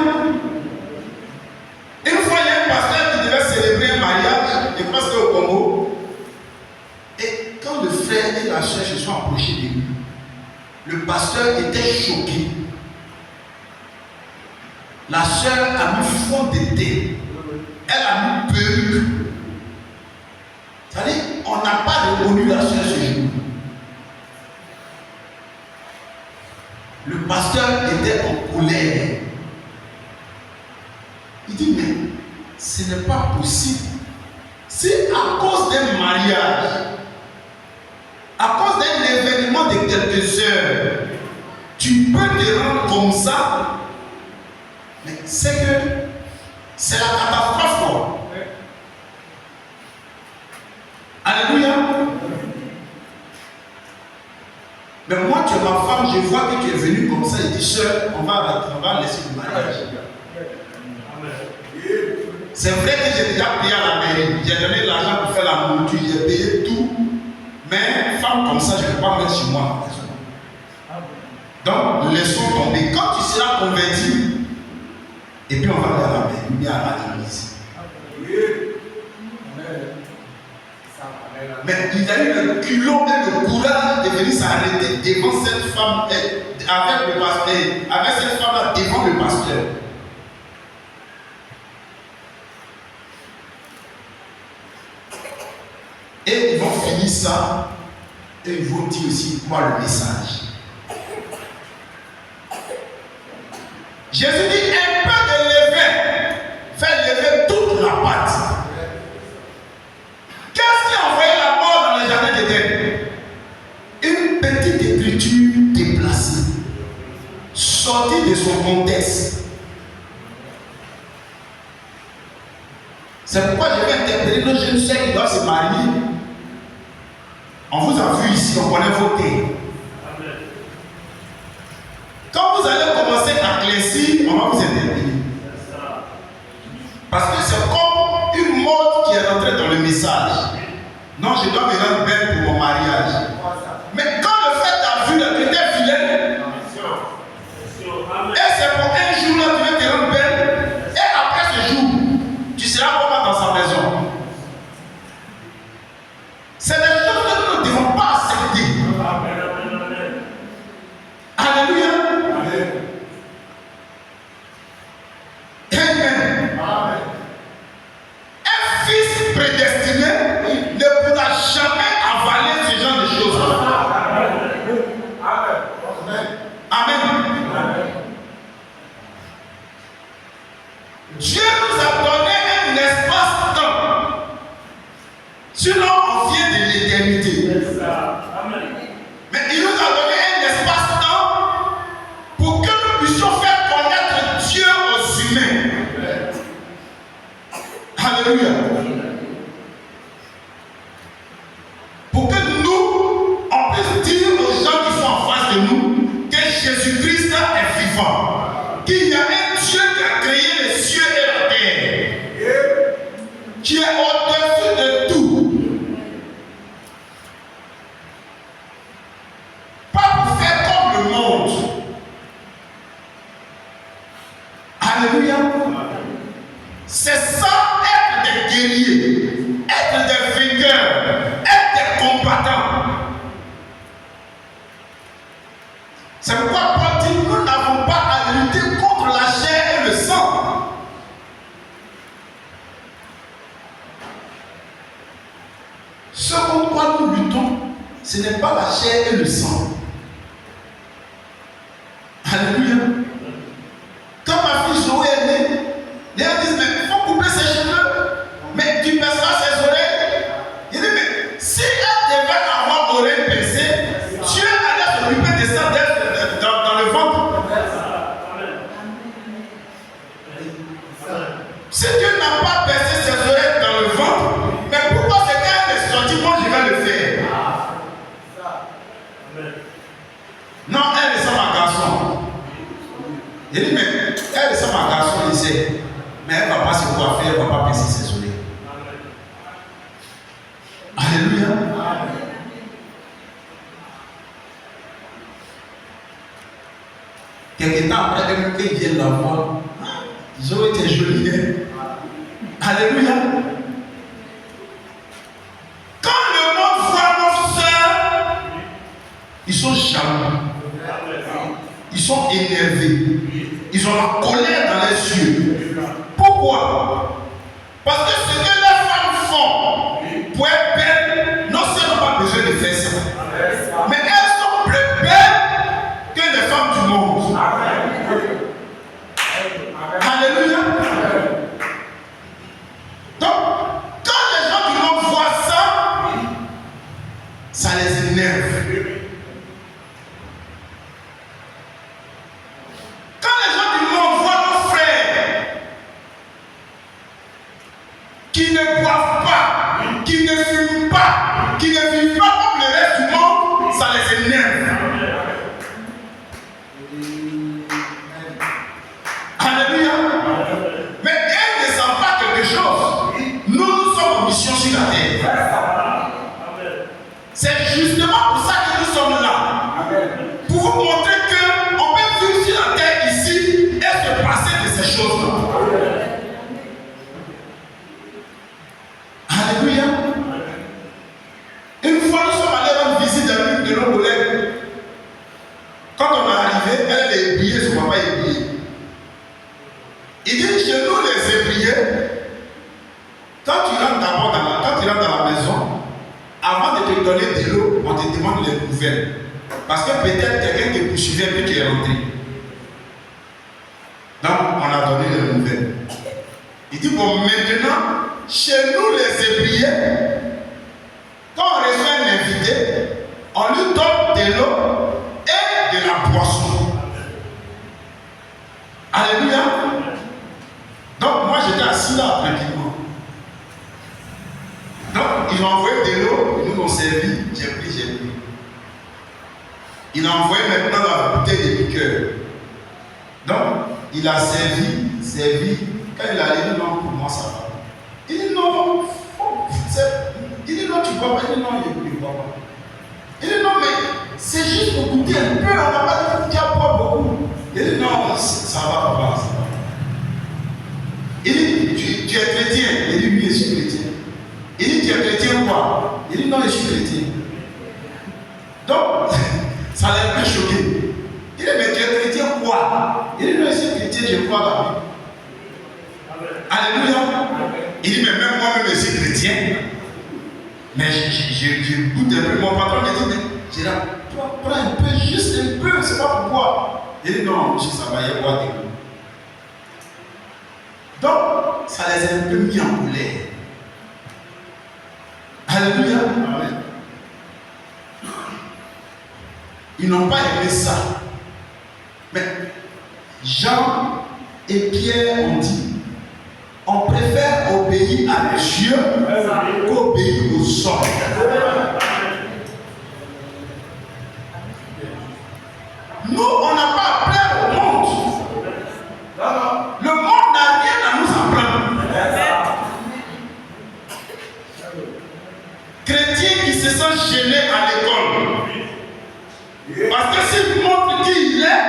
Une fois, il y a un pasteur qui devait célébrer un mariage, je pense que c'était au Congo. Et quand le frère et la soeur se sont approchés de lui, le pasteur était choqué. La soeur a mis fond de thé. Elle a mis perruque. C'est-à-dire, on n'a pas reconnu la soeur ce jour. Le pasteur était en colère. Il dit, mais ce n'est pas possible. Si à cause d'un mariage, à cause d'un événement de quelques heures, tu peux te rendre comme ça, mais c'est que c'est la catastrophe, quoi. Alléluia. Mais moi, tu es ma femme, je vois que tu es venu comme ça et dis, sœur, on va laisser le mariage. C'est vrai que j'ai déjà payé à la mairie, j'ai donné l'argent pour faire la nourriture, j'ai payé tout. Mais femme comme ça, je ne peux pas mettre chez moi. Donc, laissons tomber. Quand tu seras converti, et puis on va aller à la mairie, bien à l'église. Mais il a eu le culot et le courage de venir s'arrêter devant cette femme, avec le pasteur, avec cette femme-là devant le pasteur. Et ils vont finir ça, et ils vont dire aussi quoi le message. Jésus dit un peu de levain fait lever toute la pâte. Qu'est-ce qui a envoyé la mort dans le jardin d'Éden? Une petite écriture déplacée, sortie de son contexte. C'est pourquoi je vais interpeller nos jeunes sœurs qui doivent se marier. On vous a vu ici, on connaît vos thés. Quand vous allez commencer à clécir, on va vous interpeller. Parce que c'est comme une mode qui est rentrée dans le message. Non, je dois me rendre belle pour mon mariage. Mais quand le fait t'a vu, que t'es vilaine, et c'est pour un jour là tu vas te rendre belle, et après ce jour, tu seras comment dans sa maison. C'est des choses que nous ne devons pas accepter. Alléluia. Amen. Un fils prédestiné ne pourra jamais avaler ce genre de choses. Amen. Dieu nous a donné un espace-temps. Sinon, on vient de l'éternité. Mais il nous a donné un espace-temps pour que nous puissions faire connaître Dieu aux humains. Alléluia. Pour que nous, on puisse dire aux gens qui sont en face de nous que Jésus-Christ est vivant. Qu'il y a un Dieu qui a créé les cieux et la terre. Qui est au-dessus de tout. Pas pour faire comme le monde. Alléluia. C'est ça être des guerriers, être des vainqueurs, être des combattants. C'est pourquoi Paul dit nous n'avons pas à lutter contre la chair et le sang. Ce contre quoi nous luttons, ce n'est pas la chair et le sang. Alléluia. Quand ma fille Zoé est née, les gens disent mais il faut couper ses cheveux, mais tu perceras ses oreilles. Il dit mais si elle devait avoir l'oreille percée, Dieu allait s'occuper de ça dans le ventre. Si Dieu n'a pas percé ses oreilles dans le ventre, mais pourquoi c'est qu'elle est sortie, moi je vais le faire? Non, elle est sans ma garçon. Il dit mais elle est sans ma garçon, il sait. Mais elle ne va pas se coiffer, elle ne va pas percer ses oreilles. Alléluia. Quelque temps après, quelqu'un vient la voir. Zoé était jolie. Alléluia. Quand le monde voit nos sœurs, ils sont jaloux. Ils sont énervés. Ils ont la colère dans les yeux. Pourquoi? Parce que ce que les femmes font pour être belles, non seulement pas besoin de faire ça, mais elles sont plus belles que les femmes du monde. Alléluia. Donc, quand les gens du monde voient ça, ça les énerve. Quand les gens du monde voient nos frères qui ne boivent pas, qui ne fument pas, qui ne vivent pas comme le reste du monde, ça les énerve. Alléluia. Mais elles ne savent pas quelque chose. Nous sommes en mission sur la terre. C'est justement pour ça que nous sommes là. Pour vous montrer qu'on peut vivre sur la terre ici et se passer de ces choses-là. Alléluia. Une fois, nous sommes allés rendre visite à l'une de nos collègues. Quand on est arrivé, elle est ébillée, son papa est ébillé. Il dit chez nous, les ébillés, quand tu rentres d'abord dans la maison, avant de te donner de l'eau, on te demande les nouvelles. Parce que peut-être quelqu'un te poursuivait puis tu es rentré. Donc, on a donné les nouvelles. Il dit bon, maintenant, chez nous, les ébillés, quand on reçoit un invité, on lui donne de l'eau et de la boisson. Alléluia. Donc moi j'étais assis là tranquillement. Donc ils ont envoyé de l'eau, ils nous ont servi, j'ai pris. Il a envoyé maintenant la bouteille de liqueur. Donc il a servi. Quand il a dit non, pour moi ça va. Il dit non, il dit non, tu bois pas. Il dit non, il ne boit pas. Il dit non, mais c'est juste pour goûter un peu, on n'a pas dit qu'il y a pas beaucoup. Il dit non, ça va, papa, ça va. Il dit, tu es chrétien. Il dit oui, je suis chrétien. Il dit, tu es chrétien quoi? Il dit non, je suis chrétien. Donc, ça l'a un peu choqué. Il dit, mais tu es chrétien quoi? Il dit non, je suis chrétien, je crois la Bible. Alléluia. Il dit, mais même moi-même, je suis chrétien. Mais je goûte un peu. Mon patron me dit, mais Gérard, prends un peu, juste un peu, c'est pas pour boire. Il dit, non, je ça va y avoir des goûts. Donc, ça les a un peu mis en colère. Alléluia. Amen. Ils n'ont pas aimé ça. Mais Jean et Pierre ont dit, on préfère obéir à Dieu qu'obéir aux hommes. Nous, on n'a pas à plaire au monde. Le monde n'a rien à nous apprendre. Chrétien qui se sent gêné à l'école. Parce que s'il montre qui il est,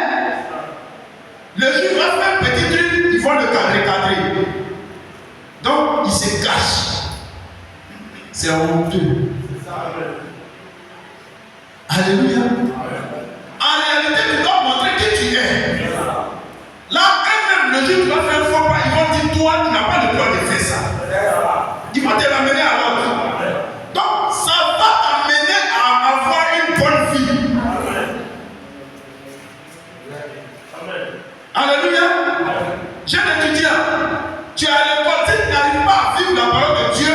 le juge va faire un petit truc, ils vont le cadrer. Donc, il se cache. C'est honteux. Alléluia. En réalité, tu dois montrer qui tu es. Là, même le juge va faire un faux pas, ils vont dire, toi, tu n'as pas le droit de faire ça. Ils vont te l'amener à l'autre. Donc, ça va t'amener à avoir une bonne vie. Alléluia. Jeune étudiant, tu es à l'école, si tu n'arrives pas à vivre la parole de Dieu,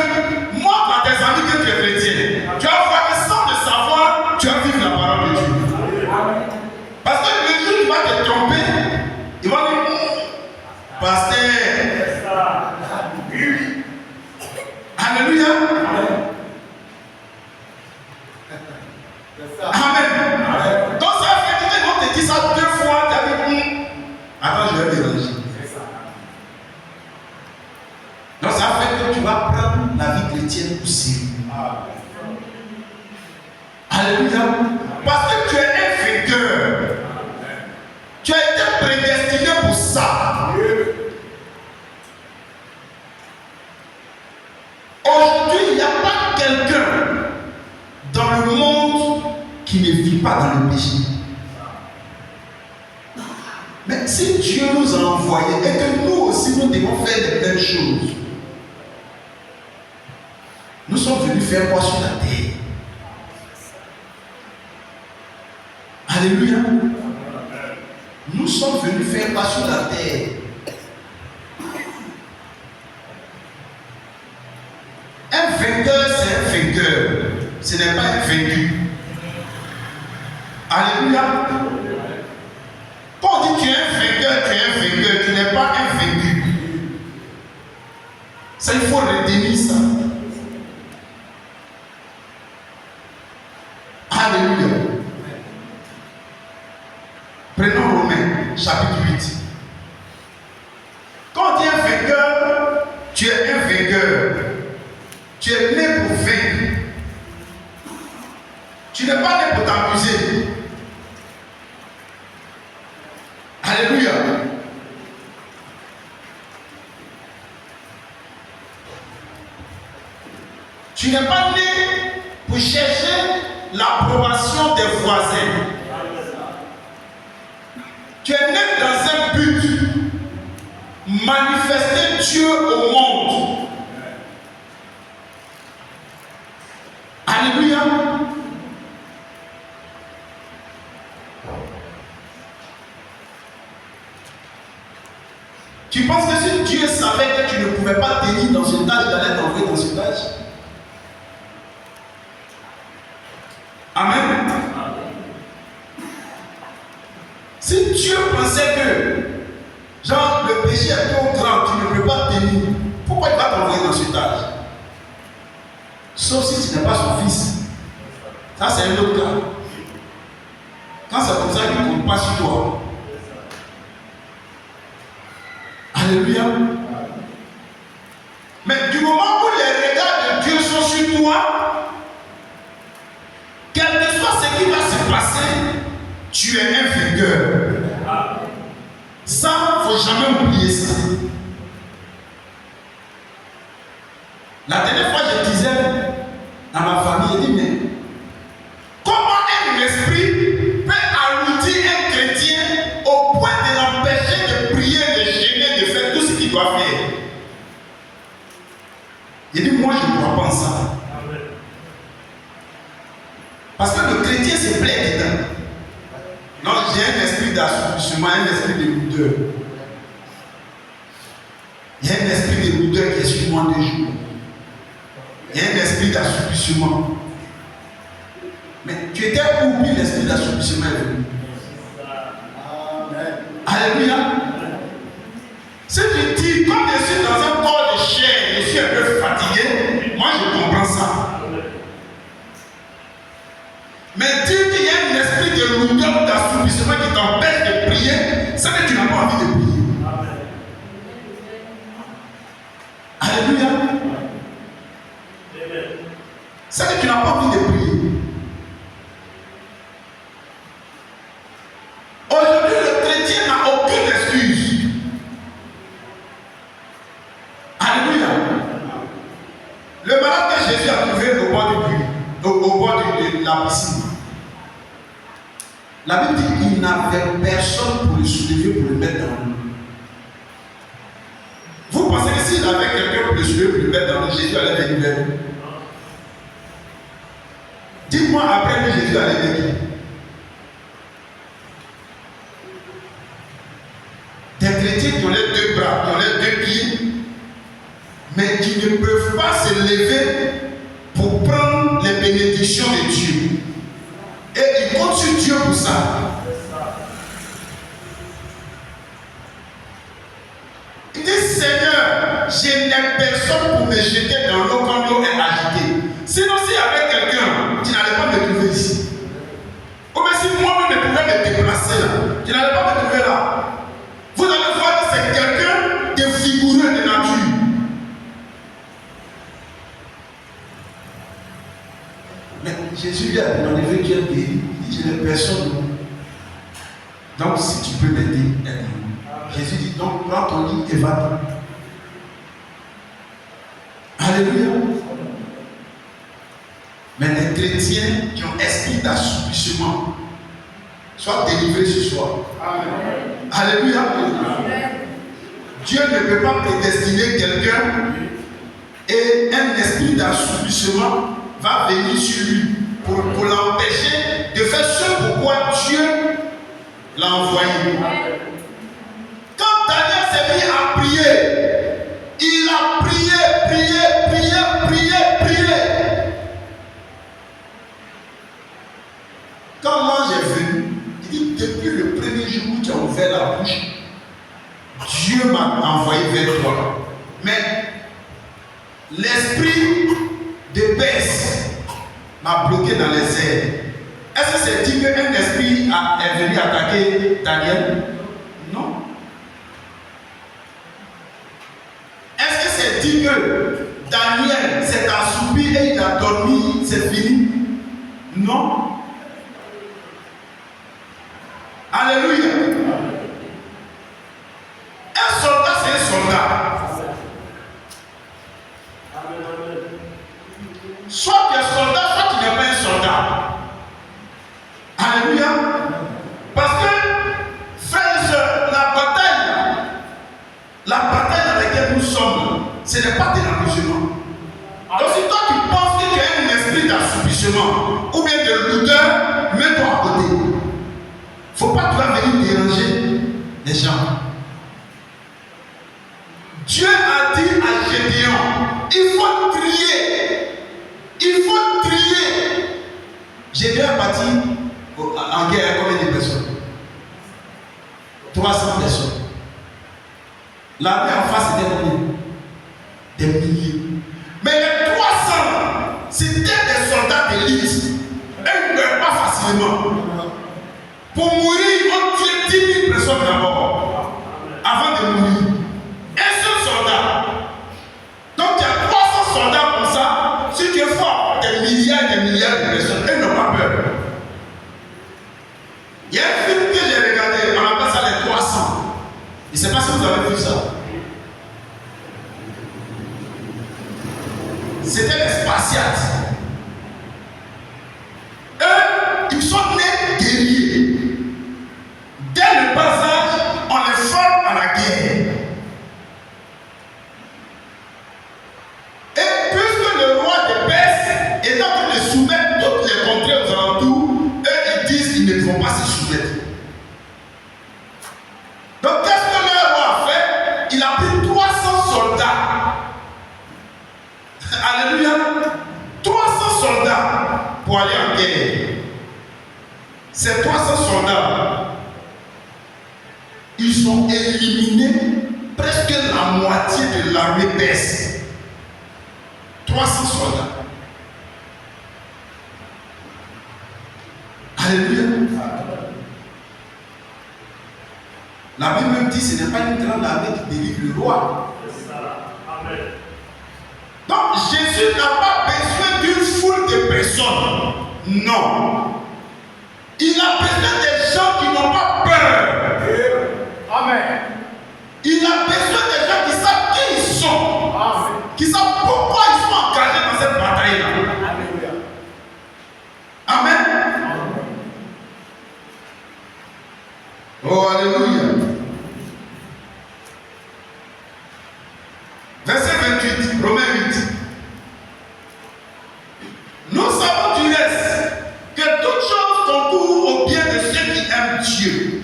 montre à tes amis que tu es chrétien. Tu vas voir que sans le savoir, tu vas vivre la parole de Dieu. Parce que le jour où tu vas te tromper, il va dire, pasteur. Alléluia. Amen. Donc ça fait que quand on te dit ça 2 fois, tu as dit, attends, je vais déranger. Donc ça fait que tu vas prendre la vie chrétienne pour sérieux. Alléluia. Parce que tu es un vainqueur. Tu as été prédestiné pour ça. Aujourd'hui, il n'y a pas quelqu'un dans le monde qui ne vit pas dans le péché. Mais si Dieu nous a envoyés et que nous aussi nous devons faire les mêmes choses, nous sommes venus faire quoi sur la terre? Alléluia. Nous sommes venus faire quoi sur la terre? Un vainqueur, c'est un vainqueur. Ce n'est pas un vaincu. Alléluia. Quand on dit tu es un vainqueur, tu n'es pas un vaincu. Ça, il faut retenir ça. Alléluia. Prenons Romains, chapitre 8. Quand tu es un vainqueur, tu es un vainqueur. Tu es né pour vaincre. Tu n'es pas né pour t'amuser. Alléluia. Tu n'es pas né pour chercher l'approbation des voisins. Tu es né dans un but. Manifester Dieu au monde. Alléluia. Tu penses que si Dieu savait que tu ne pouvais pas tenir dans une tâche, il allait t'envoyer dans une tâche? Amen. Si Dieu pensait que, genre, le péché est trop grand, tu ne peux pas tenir, pourquoi il va t'envoyer dans cet âge? Sauf si tu n'es pas son fils. Ça, c'est un autre cas. Quand c'est comme ça, il ne compte pas sur toi. Alléluia. Mais du moment où les regards de Dieu sont sur toi, quel que soit ce qui va se passer, tu es un vainqueur. Ça, il ne faut jamais oublier ça. La dernière fois, je disais à ma famille, je dis, mais comment un esprit peut allumer un chrétien au point de l'empêcher de prier, de gêner, de faire tout ce qu'il doit faire? Il dit, moi je ne crois pas en ça. Parce que le chrétien se plaît dedans. Non, j'ai un esprit d'assouplissement, un esprit de lourdeur. Il y a un esprit de lourdeur qui est sur moi 2 jours. Il y a un esprit d'assouplissement. Mais tu étais où, puis l'esprit d'assouplissement est venu? Alléluia. Si tu dis, comme je suis dans un corps de chair, je suis un peu fatigué, moi je comprends ça. Mais dire qu'il y a un esprit de lourdeur, d'assouplissement qui t'empêche de prier, c'est que tu n'as pas envie de prier. Alléluia. C'est que tu n'as pas envie de prier. Aujourd'hui, le chrétien n'a aucune excuse. Alléluia. Le malade que Jésus a trouvé au bord du puits, au bord de la piscine, la Bible dit qu'il n'avait personne pour le soulever, pour le mettre dans l'eau. Vous pensez que s'il avait quelqu'un pour le soulever, pour le mettre dans l'eau, Jésus allait venir vers lui? Dites-moi après que Jésus allait vers qui? Des chrétiens qui ont les 2 bras, qui ont les 2 pieds, mais qui ne peuvent pas se lever pour prendre les bénédictions de Dieu. Et ils comptent sur Dieu pour ça. Il dit, Seigneur, je n'ai personne pour me jeter dans l'eau quand l'eau est agitée. Sinon, s'il y avait quelqu'un, tu n'allais pas me trouver ici. Ou bien si moi-même je pouvais me déplacer là, tu n'allais pas me trouver là. Vous allez voir que c'est quelqu'un de vigoureux de nature. Mais Jésus lui a demandé qui est guéri. Il dit, je n'ai personne. Donc si tu peux m'aider, aide-moi. Jésus dit, donc prends ton lit et va. Alléluia. Mais les chrétiens qui ont esprit d'assouplissement soient délivrés ce soir. Amen. Alléluia. Amen. Dieu ne peut pas prédestiner quelqu'un et un esprit d'assouplissement va venir sur lui pour l'empêcher de faire ce pourquoi Dieu l'a envoyé. Quand Daniel s'est mis à prier, il a prié. Quand l'ange est venu, il dit, depuis le premier jour où tu as ouvert la bouche, Dieu m'a envoyé vers toi. Mais l'esprit de baisse m'a bloqué dans les airs. Est-ce que c'est dit qu'un esprit est venu attaquer Daniel? Non. Est-ce que c'est dit que Daniel s'est assoupi et il a dormi, c'est fini? Non. Alléluia. Un soldat, c'est un soldat. Soit tu es soldat, soit tu n'es pas un soldat. Alléluia. Parce que, frères et sœurs, la bataille dans laquelle nous sommes, ce n'est pas de l'amusement. Donc si toi tu penses que tu as un esprit d'assouplissement ou bien de lourdeur, mets-toi à côté. Il ne faut pas que tu vas venir déranger les gens. Dieu a dit à Gédéon, il faut trier. Il faut trier. Gédéon est parti en guerre avec combien de personnes? 300 personnes. L'armée en face était combien? Des milliers. Mais les 300, c'était des soldats d'élite. Et ils ne meurent pas facilement. Pour mourir, on tue 10 000 personnes d'abord. Avant de mourir. Un seul soldat. Donc il y a 300 soldats comme ça. Si tu es fort, des milliards et des milliards de personnes. Ils n'ont pas peur. Il y a un film que j'ai regardé, on appelle ça les 300. Je ne sais pas si vous avez vu ça. C'était les Spartiates. Eux, ils sont nés guerriers. Dès le bas âge, on les forme à la guerre. Et puisque le roi de Perse est en train de soumettre toutes les contrées aux alentours, eux ils disent qu'ils ne vont pas se soumettre. Donc qu'est-ce que le roi a fait? Il a pris 300 soldats. Alléluia. 300 soldats pour aller en guerre. Ces 300 soldats, ils ont éliminé presque la moitié de l'armée perse. 300 soldats. Alléluia. La Bible même dit que ce n'est pas une grande armée qui délivre le roi. Amen. Donc Jésus n'a pas besoin d'une foule de personnes. Non. Il a besoin des gens qui n'ont pas peur. Amen. Il a besoin des gens qui savent qui ils sont. Amen. Qui savent pourquoi ils sont engagés dans cette bataille-là. Alléluia. Amen. Oh, alléluia. Verset 28, Romains 8. Nous savons du reste que toute chose concourt au bien de ceux qui aiment Dieu,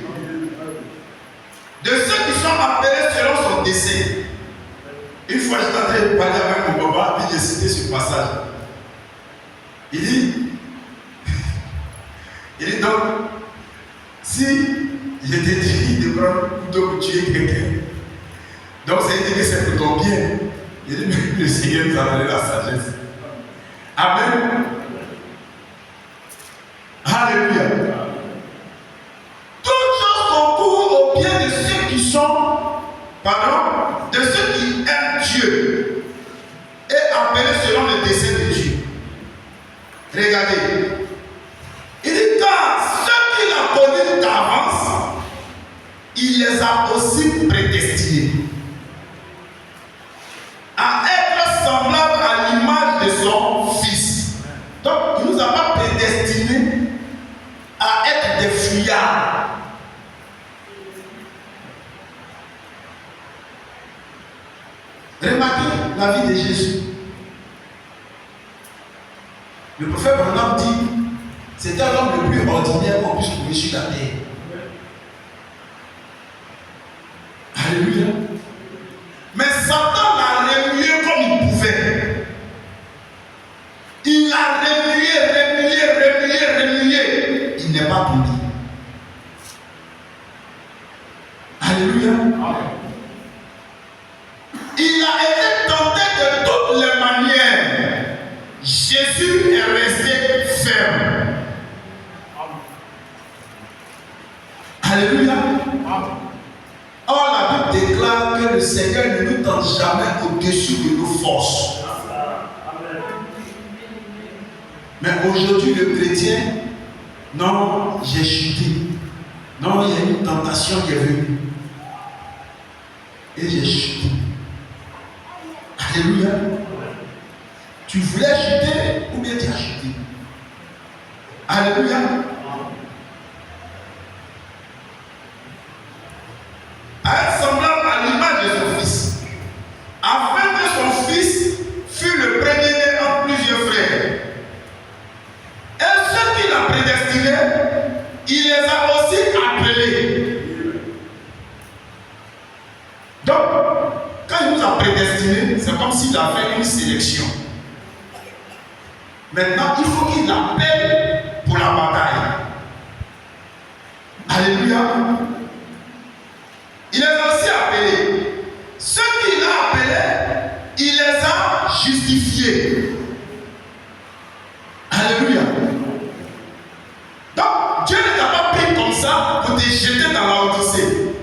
de ceux qui sont appelés selon son dessein. Une fois, j'étais en train de parler avec mon papa, puis j'ai cité ce passage. Il dit donc, si je t'ai dit de prendre un couteau pour tuer quelqu'un, donc ça veut dire que c'est pour ton bien. Il dit, mais le Seigneur nous a donné la sagesse. Amen. Alléluia. Toute chose concourt au bien de ceux qui sont, de ceux qui aiment Dieu et appelés selon le dessein de Dieu. Regardez. Il dit, car ceux qu'il a connus d'avance, il les a aussi prédestinés à être semblables à l'image de son Fils. Donc, il ne nous a pas prédestinés à être des fuyards. Remarquez la vie de Jésus. Le prophète Branham dit, c'était l'homme le plus ordinaire qu'on puisse trouver sur la terre. Alléluia. Mais Satan l'a remué comme il pouvait. Il l'a remué. Il n'est pas puni. Alléluia. Il a été tenté de toutes les manières. Jésus est resté ferme. Alléluia. Or, la Bible déclare que le Seigneur ne nous tente jamais au-dessus de nos forces. Mais aujourd'hui, le chrétien, non, j'ai chuté. Non, il y a une tentation qui est venue. Et j'ai chuté. Alléluia. Tu voulais chuter ou bien tu as chuté? Alléluia. À être semblable à l'image de son Fils, afin que son Fils fût le premier-né en plusieurs frères. Et ceux qu'il a prédestinés, il les a aussi appelés. Donc, quand il nous a prédestinés, c'est comme s'il a fait une sélection. Maintenant, il faut qu'il appelle pour la bataille. Alléluia. jeter dans la Odyssée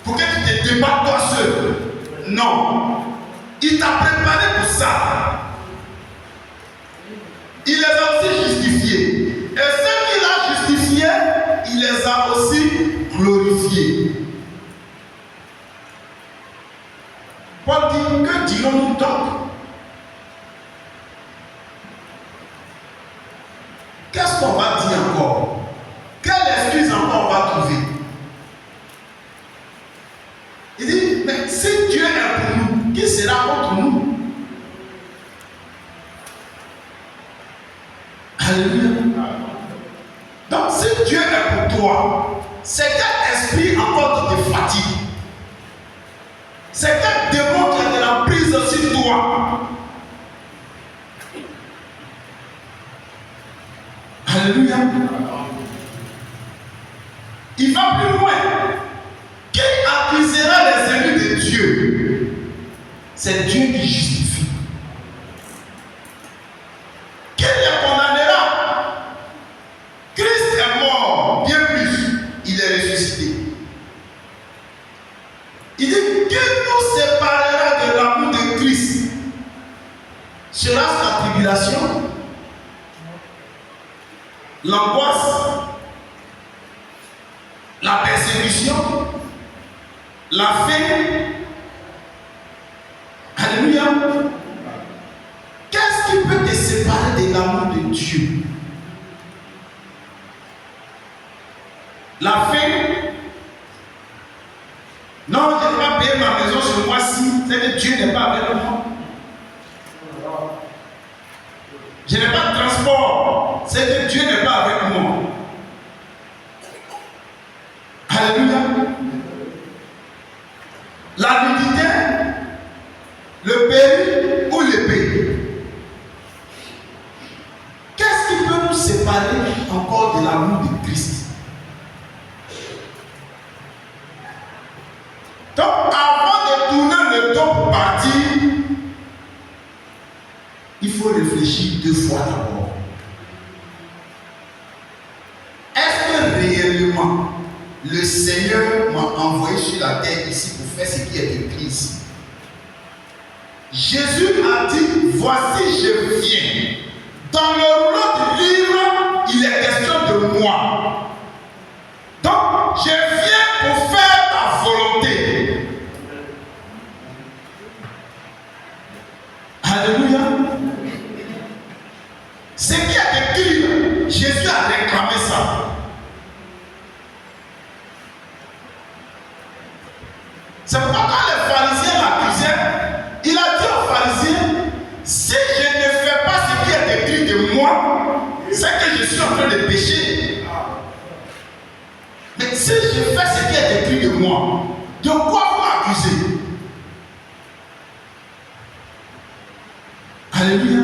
pour que tu te débattes toi seul. Non. Il t'a préparé pour ça. Il les a aussi justifiés. Et ceux qu'il a justifiés, il les a aussi glorifiés. Paul dit, que dirons-nous donc? Qu'est-ce qu'on va dire encore? Quelle excuse encore on va trouver? Il dit, mais si Dieu est pour nous, qui sera contre nous? Alléluia. Donc si Dieu est pour toi, c'est quel esprit encore qui te fatigue? C'est quel démon qui a de la prise sur toi? Alléluia. Il va plus loin. Qui accusera les ennemis de Dieu? C'est Dieu qui justifie. Qui les condamnera? Christ est mort, bien plus, il est ressuscité. Il dit, qui nous séparera de l'amour de Christ? Sera-ce la tribulation? L'angoisse? La persécution? La faim? Alléluia. Qu'est-ce qui peut te séparer de l'amour de Dieu? La faim? Non, je n'ai pas payé ma maison ce mois-ci, c'est que Dieu n'est pas avec moi. Je n'ai pas de transport, c'est que Dieu n'est pas avec moi. Alléluia. La nudité, le péril ou l'épée. Qu'est-ce qui peut nous séparer encore de l'amour de Christ? Donc, avant de tourner le dos pour partir, il faut réfléchir 2 fois d'abord. Est-ce que réellement le Seigneur m'a envoyé sur la terre ici pour faire ce qui est écrit ici? Jésus a dit, voici je viens. Dans le rouleau du livre, il est question de moi. Donc, je viens pour faire ta volonté. Alléluia. Ce qui est écrit, Jésus a réclamé ça. C'est pourquoi quand les pharisiens l'accusaient, il a dit aux pharisiens, si je ne fais pas ce qui est écrit de moi, c'est que je suis en train de pécher. Mais si je fais ce qui est écrit de moi, de quoi vous m'accusez? Alléluia.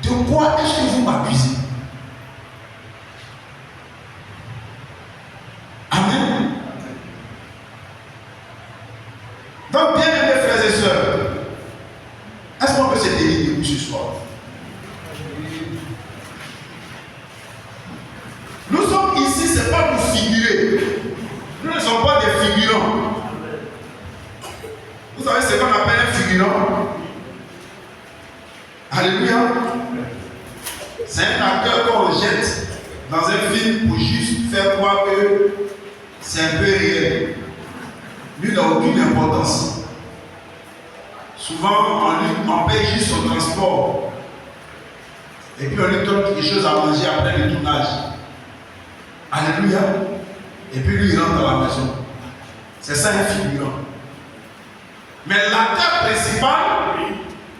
De quoi est-ce que vous m'accusez? Amen. Donc, bien aimés frères et sœurs, est-ce qu'on peut se tenir debout ce soir? Nous sommes ici, ce n'est pas pour figurer. Nous ne sommes pas des figurants. Vous savez ce qu'on appelle un figurant? Alléluia. C'est un acteur qu'on jette dans un film pour juste faire croire que c'est un peu réel. Lui n'a aucune importance. Souvent, on paye juste son transport. Et puis on lui donne quelque chose à manger après le tournage. Alléluia. Et puis lui, il rentre dans la maison. C'est ça un figurant. Mais l'acteur principal,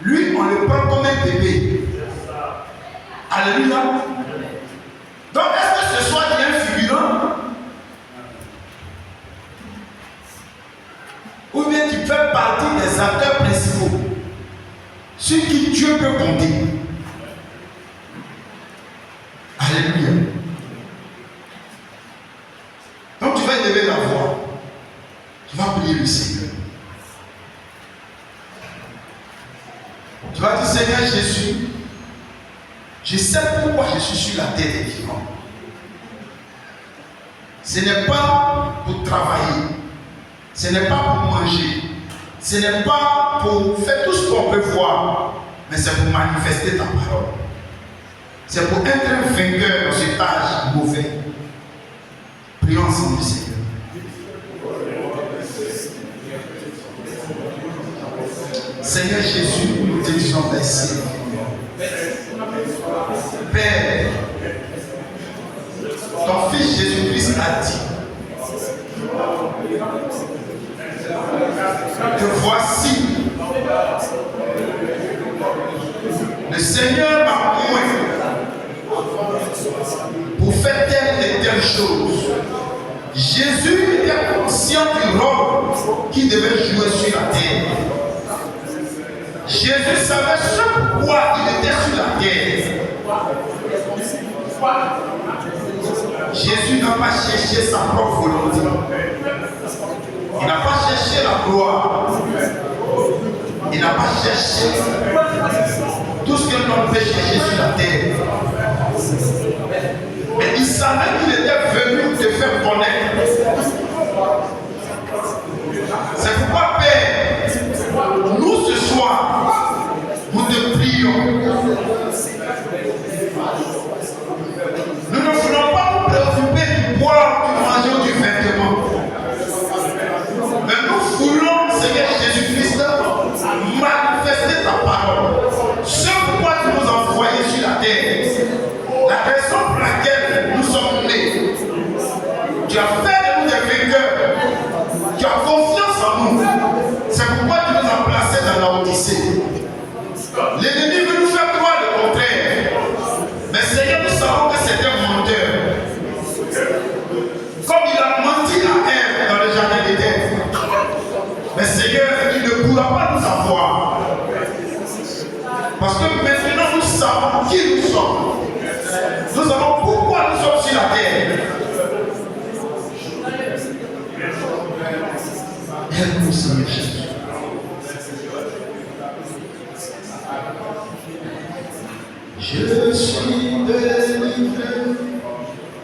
lui, on le prend comme un bébé. Alléluia. Donc, est-ce que ce soir, il y a un figurant? Ou bien tu fais partie des acteurs principaux sur qui Dieu peut compter? Alléluia. Donc, tu vas élever la voix. Tu vas prier le Seigneur. Tu vas dire, Seigneur Jésus, je sais pourquoi je suis sur la terre des vivants. Ce n'est pas pour travailler, ce n'est pas pour manger, ce n'est pas pour faire tout ce qu'on peut voir, mais c'est pour manifester ta parole. C'est pour être un vainqueur dans cet âge mauvais. Prions ensemble, Seigneur. Seigneur Jésus, nous te disons merci. Père, ton Fils Jésus-Christ a dit que voici, le Seigneur m'a oint pour faire telle et telle chose. Jésus était conscient du rôle qu'il devait jouer sur la terre. Jésus savait ce pourquoi il était sur la terre. Jésus n'a pas cherché sa propre volonté. Il n'a pas cherché la gloire. Il n'a pas cherché tout ce que l'on peut chercher sur la terre. Mais il savait qu'il était venu te faire connaître. C'est pourquoi, Père, nous ce soir, nous te prions. Nous ne voulons pas nous préoccuper du boire, du manger ou du vêtement. Mais nous voulons, Seigneur Jésus-Christ, manifester ta parole. Ce pourquoi tu nous as envoyés sur la terre. La raison pour laquelle nous sommes nés. Tu as fait de nous des vainqueurs. Tu as confiance en nous. C'est pourquoi tu nous as placés dans la Odyssée. L'ennemi veut nous faire croire le contraire. Mais Seigneur, nous savons que c'est un menteur. Comme il a menti à Ève dans le jardin d'Éden. Mais Seigneur, il ne pourra pas nous avoir. Parce que maintenant nous savons qui nous sommes. Nous savons pourquoi nous sommes sur la terre. Aide-nous, Seigneur Jésus. Je suis délivré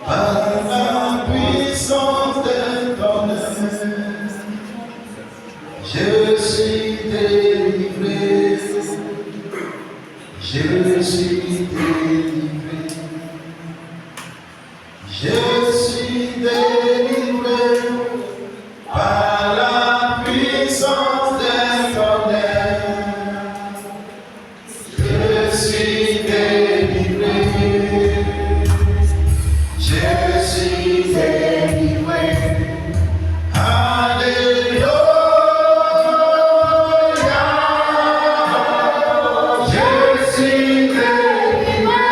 par la puissance de ton œuvre. Je suis délivré. Je suis délivré. Je suis délivré par la puissance de ton œuvre. Je suis délivré. Je suis délivré. Alléluia. Je suis délivré.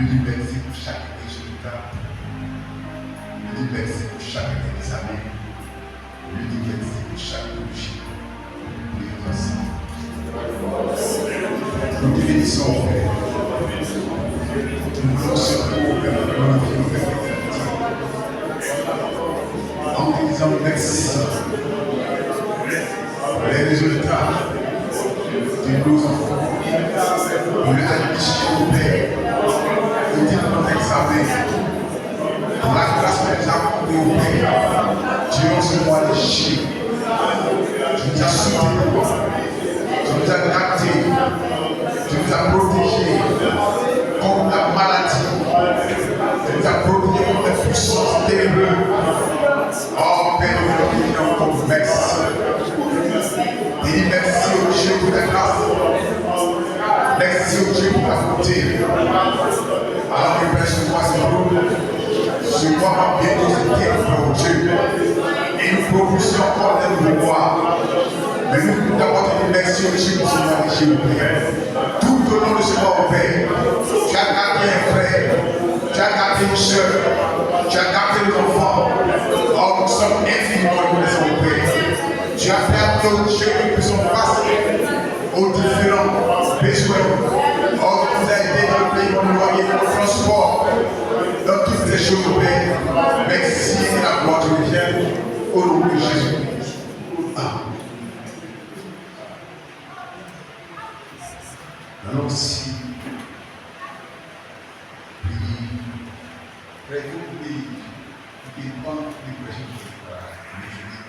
dis merci pour chaque résultat. Je lui dis merci pour chaque examen. Je lui dis merci pour chaque bougie. Nous te bénissons, Père. Nous voulons se retrouver en te disant merci pour les résultats de nos enfants, pour l'admission, Père, de nos examens, pour la grâce que nous avons accordée au Père durant ce mois de Chine. Tu nous as soutenus, tu nous as gardés, tu nous as protégés contre la maladie, tu nous as protégés contre les puissances ténébreuses. Oh Père, nous te disons encore merci. Et merci au Dieu pour ta grâce. Merci au Dieu pour ta bonté. Alors que Père, ce mois c'est nous. Ce mois va bientôt se terminer, Dieu. Et nous propulsons encore des pouvoirs. Mais nous d'abord te merci au Dieu pour ce mois de Dieu, Père. Tout au long de ce mois, Père, tu as gardé un frère, tu as gardé une soeur, tu as gardé nos enfants. Oh, nous sommes infiniment reconnaissants, Père. Tu as fait au Dieu que nous sommes face aux différents besoins. Oh, tu nous as aidés dans le pays, dans le loyer, dans le transport, dans toutes ces choses, Père. Merci et la gloire te revient au nom de Jésus. Amen. Alors, si priez, priez, priez, priez, priez, priez, priez, priez, priez,